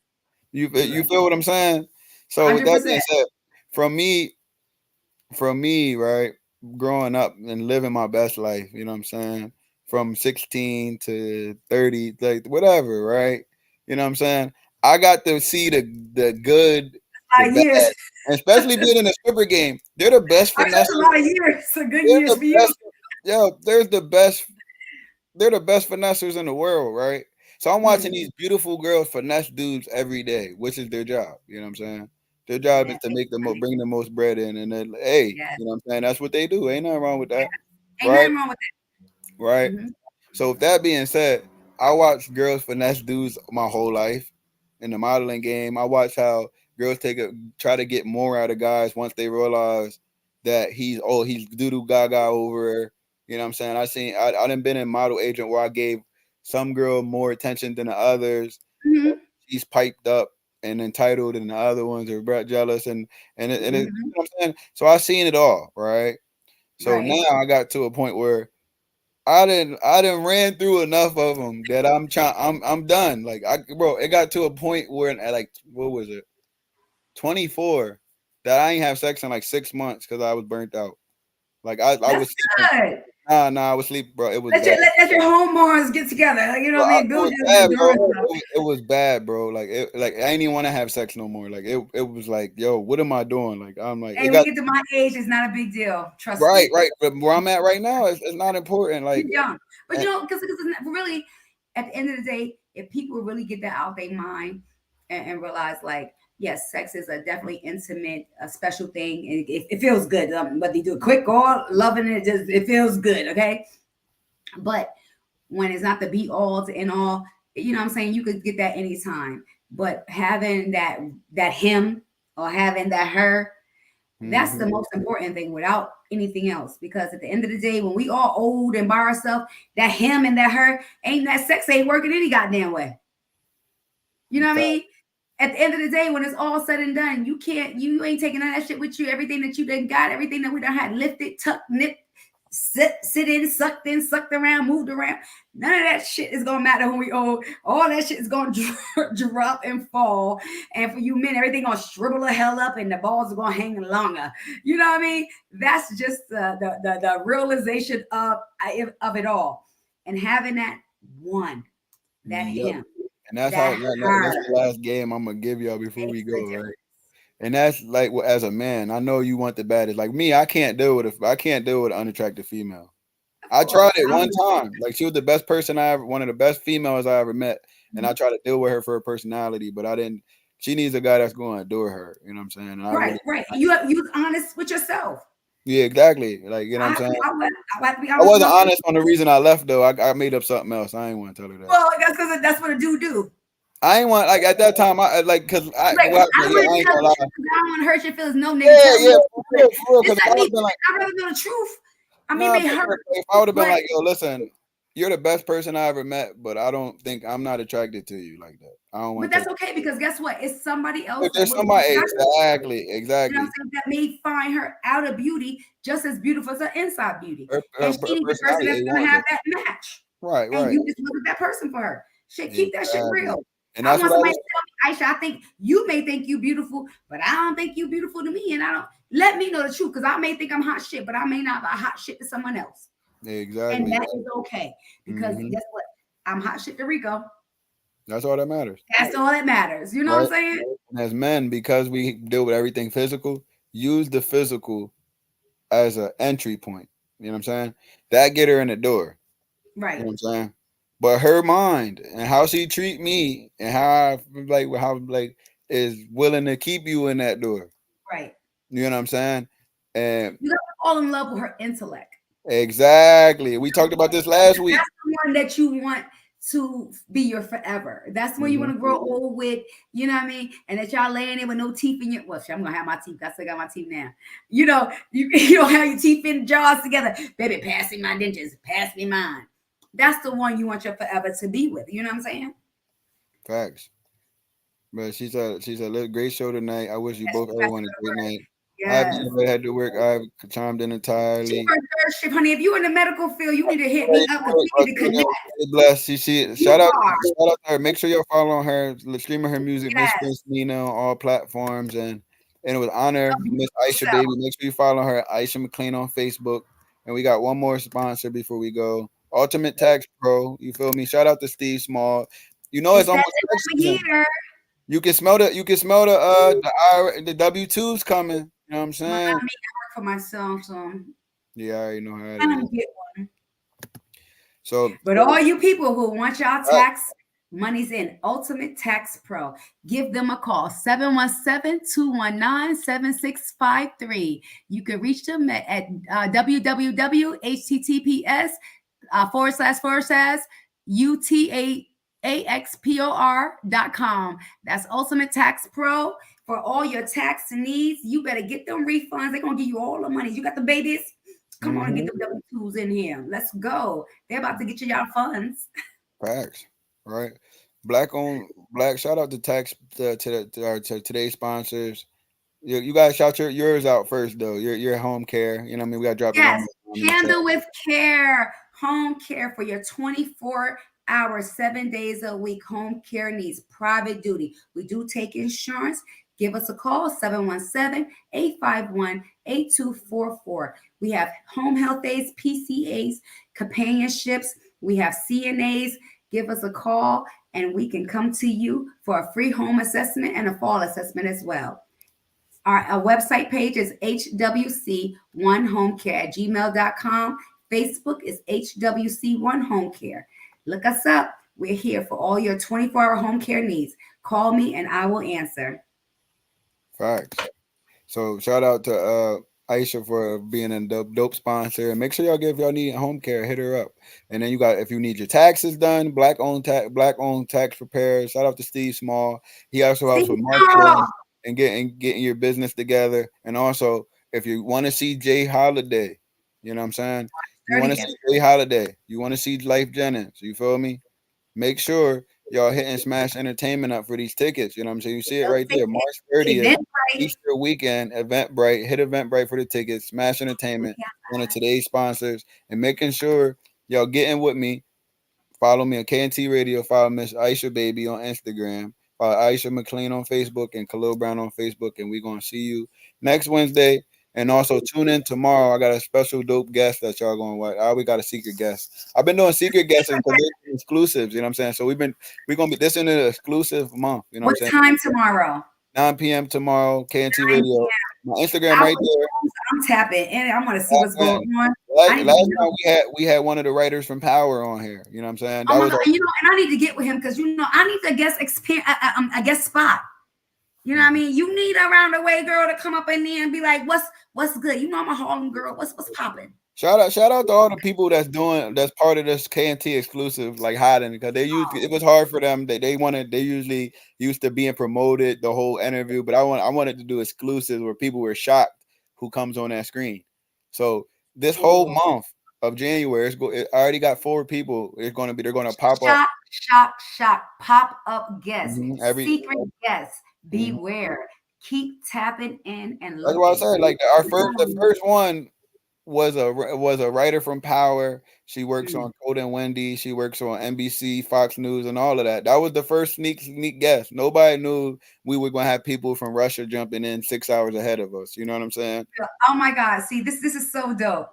Exactly. You Right. feel what I'm saying? So with that being 100%. said, from me, right, growing up and living my best life, you know what I'm saying? From 16 to 30, like whatever, right? You know what I'm saying? I got to see the good, A the lot of bad, years. and especially being in the stripper game. They're the best That's a finessers. lot of years. So good They're years the for you. best. Yo, they're the best finessers in the world, right? So I'm watching Mm. these beautiful girls finesse dudes every day, which is their job. You know what I'm saying? Their job is Yeah, to make honey. bring the most bread in, and then hey, Yes. you know what I'm saying? That's what they do. Ain't nothing wrong with Yeah. that, Ain't right? nothing wrong with Right. that. So with that being said, I watched girls finesse dudes my whole life in the modeling game. I watched how girls try to get more out of guys once they realize that he's doo doo gaga over her. You know what I'm saying? I done been in model agent where I gave some girl more attention than the others. Hmm. She's piped up and entitled, and the other ones are jealous, and you know Hmm. what I'm saying. So I seen it all, right? So now Right. I got to a point where I didn't ran through enough of them that I'm done. Like bro, it got to a point where at like what was it, 24, that I ain't have sex in like 6 months because I was burnt out. Like I That's was sleeping. good. I was sleeping, bro. It was bad. Let your hormones get together. Like, you know Bro, what I mean? it Build was your bad, bro. endurance up. It was bad, bro. I ain't even want to have sex no more. Like it was like, yo, what am I doing? Like I'm like, Hey, it when you got get to my age, it's not a big deal. Trust right, me. right. But where I'm at right now, it's not important. You're young. But And, because really, at the end of the day, if people really get that out their mind and realize, like, yes, sex is a definitely intimate, a special thing, and it feels good. Whether you do it quick or loving it, just it feels good. Okay, but when it's not the be all to end all, what I'm saying, you could get that anytime. But having that him or having that her, that's the mhm. most important thing without anything else. Because at the end of the day, when we all old and by ourselves, that him and that her ain't that sex ain't working any goddamn way. You know what I mean? At the end of the day, when it's all said and done, you ain't taking none of that shit with you. Everything that you done got, everything that we done had lifted, tucked, knit, sit in, sucked around, moved around. None of that shit is gonna matter when we old. All that shit is gonna drop and fall. And for you men, everything gonna shrivel the hell up, and the balls are gonna hang longer. You know what I mean? That's just the realization of it all, and having that one, that Yep. him, And that's that that's her the last game I'm gonna give y'all before we makes go, the right? difference. And that's like as a man, I know you want the baddest. Like me, I can't deal with I can't deal with an unattractive female. Of I tried course, it one time. Like she was the best person I ever, one of the best females I ever met, and I tried to deal with her for her personality, but I didn't. She needs a guy that's going to adore her. You know what I'm saying? And I right, really, right. You was honest with yourself. yeah, exactly. Like you know what I'm I, saying? I have to be I honest with wasn't myself. honest on the reason I left though. I made up something else. I ain't want to tell her that. Well, that's because that's what a dude do. I ain't want like at that time. I like because I Like, well, I don't yeah, want I to ain't tell gonna the lie. truth because I don't want to hurt your feelings. No, nigga, Yeah, tell me yeah, what you want. for real. Just Because if let I would me. have been like, I'd rather know the truth. I mean, nah, may hurt, if I would have been but like, yo, listen, you're the best person I ever met, but I don't think I'm not attracted to you like that. I don't want to that's take. okay because guess what? It's somebody else If that there's would be somebody just, exactly, you know what I'm exactly. saying, that may find her outer beauty just as beautiful as her inside beauty. And she Her needs a person personality, that's they gonna want have that. that match. Right, And right. you just wasn't that person for her. Shit, keep that shit Exactly. real. And I that's want what I somebody was to tell me, Aisha, I think you may think you beautiful, but I don't think you beautiful to me. And I don't let me know the truth because I may think I'm hot shit, but I may not be hot shit to someone else. And exactly. that is okay because Hmm. guess what? I'm hot shit to Rico. That's all that matters. That's all that matters. You know what Right. I'm saying? And as men, because we deal with everything physical, use the physical as an entry point. You know what I'm saying? That get her in the door. You Right, know what I'm saying? But her mind and how she treat me and how like is willing to keep you in that door. right. You know what I'm saying? And You gotta fall in love with her intellect. exactly. We talked about this last week. That's the one that you want to be your forever. That's the one you want Hmm. to grow old with, you know what I mean? And that y'all laying there with no teeth in your well, shit, I'm gonna have my teeth. I still got my teeth now. You know, you don't have your teeth in jars together. Baby, pass me my dentures, pass me mine. That's the one you want your forever to be with. You know what I'm saying? Facts. But she's a great show tonight. I wish you Yes, both you got everyone a great night. to- I've yes. never had to work. I've chimed in She entirely. worked third shift, honey. If you in the medical field, you need to hit Pray me up for because it, we need to connect. Bless. She You are. shout out to her. Make sure you're following her, streaming her music, Miss Yes. Prince Nina on all platforms, and it was honor, Your Miss beautiful Aisha self. baby. Make sure you follow her, Aisha McLean on Facebook. And we got one more sponsor before we go. Ultimate Tax Pro. You feel me? Shout out to Steve Small. You know it's It's that almost tax time of season. year. You can smell the W-2s coming. You know what I'm Well, saying? I mean, I work for myself, so Yeah, I already know how it I is. don't get one. So But all you people who want y'all tax monies in Ultimate Tax Pro, give them a call 717-219-7653. You can reach them at www.https // UTAXPOR.com. That's Ultimate Tax Pro for all your tax needs. You better get them refunds. They're gonna give you all the money. You got the babies. Come on and get mhm, them W-2s in here. Let's go. They're about to get you y'all funds. facts, right? Black on black. Shout out to tax to today's sponsors. You guys shout yours out first though. Your home care. You know what I mean? We gotta drop it one Yes, more time in the chat. handle with care, home care for your 24 hours, 7 days a week. Home care needs private duty. We do take insurance. Give us a call 717-851-8244. We have home health aides, PCAs, companionships. We have CNAs. Give us a call and we can come to you for a free home assessment and a fall assessment as well. Our website page is hwc1homecare at gmail.com. Facebook is hwc1homecare. Look us up. We're here for all your 24-hour home care needs. Call me and I will answer. Facts. So shout out to Aisha for being a dope sponsor. And make sure if y'all need home care, hit her up. And then you got if you need your taxes done, black owned tax preparer. Shout out to Steve Small. He also helps See, with marketing and getting your business together. And also if you want to see Jay Holiday, you know what I'm saying? You want to 30th. see Jay Holiday. You want to see Life Jennings. You feel me? Make sure y'all hitting Smash Entertainment up for these tickets. You know what I'm saying? You see it right there, March 30th. Eventbrite. Easter weekend, Eventbrite. Hit Eventbrite for the tickets. Smash Entertainment. one of today's sponsors, and making sure y'all getting with me. Follow me on KNT Radio. Follow Miss Aisha Baby on Instagram. Follow Aisha McLean on Facebook and Khalil Brown on Facebook. And we're going to see you next Wednesday. And also tune in tomorrow. I got a special dope guest that y'all going to watch. I always got a secret guest. I've been doing secret guests because they're exclusives. You know what I'm saying? So we're going to be this in an exclusive month. You know What what I'm saying? time tomorrow? 9 p.m. tomorrow, KNT 9 Radio. My Instagram I right was, there. I'm tapping and I want to see what's going Man, on. I need to last be time we had one of the writers from Power on here. You know what I'm saying? Oh That my was God, and I need to get with him because I need to guess a guest spot. You know what I mean? You need a round the way girl to come up in there and be like, what's good? You know I'm a Harlem girl. What's popping? Shout out to all the people that's part of this KNT exclusive, like hiding, because it was hard for them. They usually used to being promoted the whole interview, but I wanted to do exclusives where people were shocked who comes on that screen. So this whole month of January, I already got 4 people. They're gonna pop up. Shock, pop up guests, Every secret guests. Beware. Keep tapping in and That's looking. what I said. Like the first one was a writer from Power. She works on Code and Wendy. She works on NBC, Fox News, and all of that. That was the first sneak guest. Nobody knew we were going to have people from Russia jumping in 6 hours ahead of us. You know what I'm saying? Oh my God! See, this is so dope.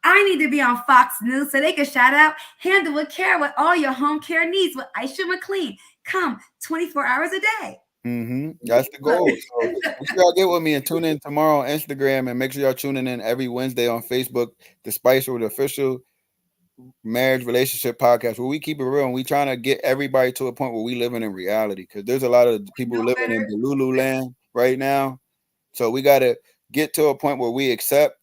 I need to be on Fox News so they can shout out, handle with care with all your home care needs with Aisha McLean. Come 24 hours a day. That's the goal. So make sure y'all get with me and tune in tomorrow on Instagram, and make sure y'all tuning in every Wednesday on Facebook, the Spice Ep, the official marriage relationship podcast, where we keep it real and we trying to get everybody to a point where we living in reality, because there's a lot of people living in the Lulu land right now. So we got to get to a point where we accept,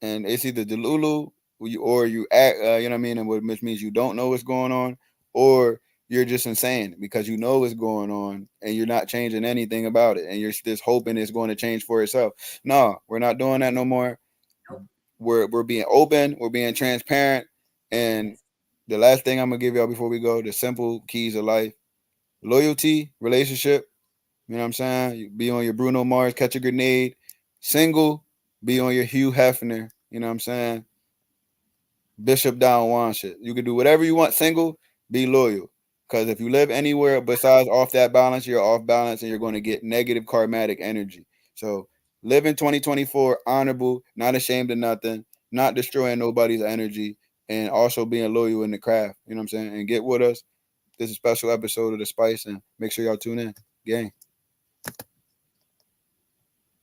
and it's either the Lulu or you act, you know what I mean, and which means you don't know what's going on, or you're just insane because you know what's going on and you're not changing anything about it, and you're just hoping it's going to change for itself. No, we're not doing that no more. We're being open, we're being transparent, and the last thing I'm gonna give y'all before we go, the simple keys of life: loyalty, relationship. You know what I'm saying? You be on your Bruno Mars, catch a grenade. Single, be on your Hugh Hefner. You know what I'm saying? Bishop Don Juan shit. You can do whatever you want. Single, be loyal. Because if you live anywhere besides off that balance, you're off balance and you're going to get negative karmatic energy. So live in 2024, honorable, not ashamed of nothing, not destroying nobody's energy, and also being loyal in the craft. You know what I'm saying? And get with us. This is a special episode of The Spice, and make sure y'all tune in. Gang.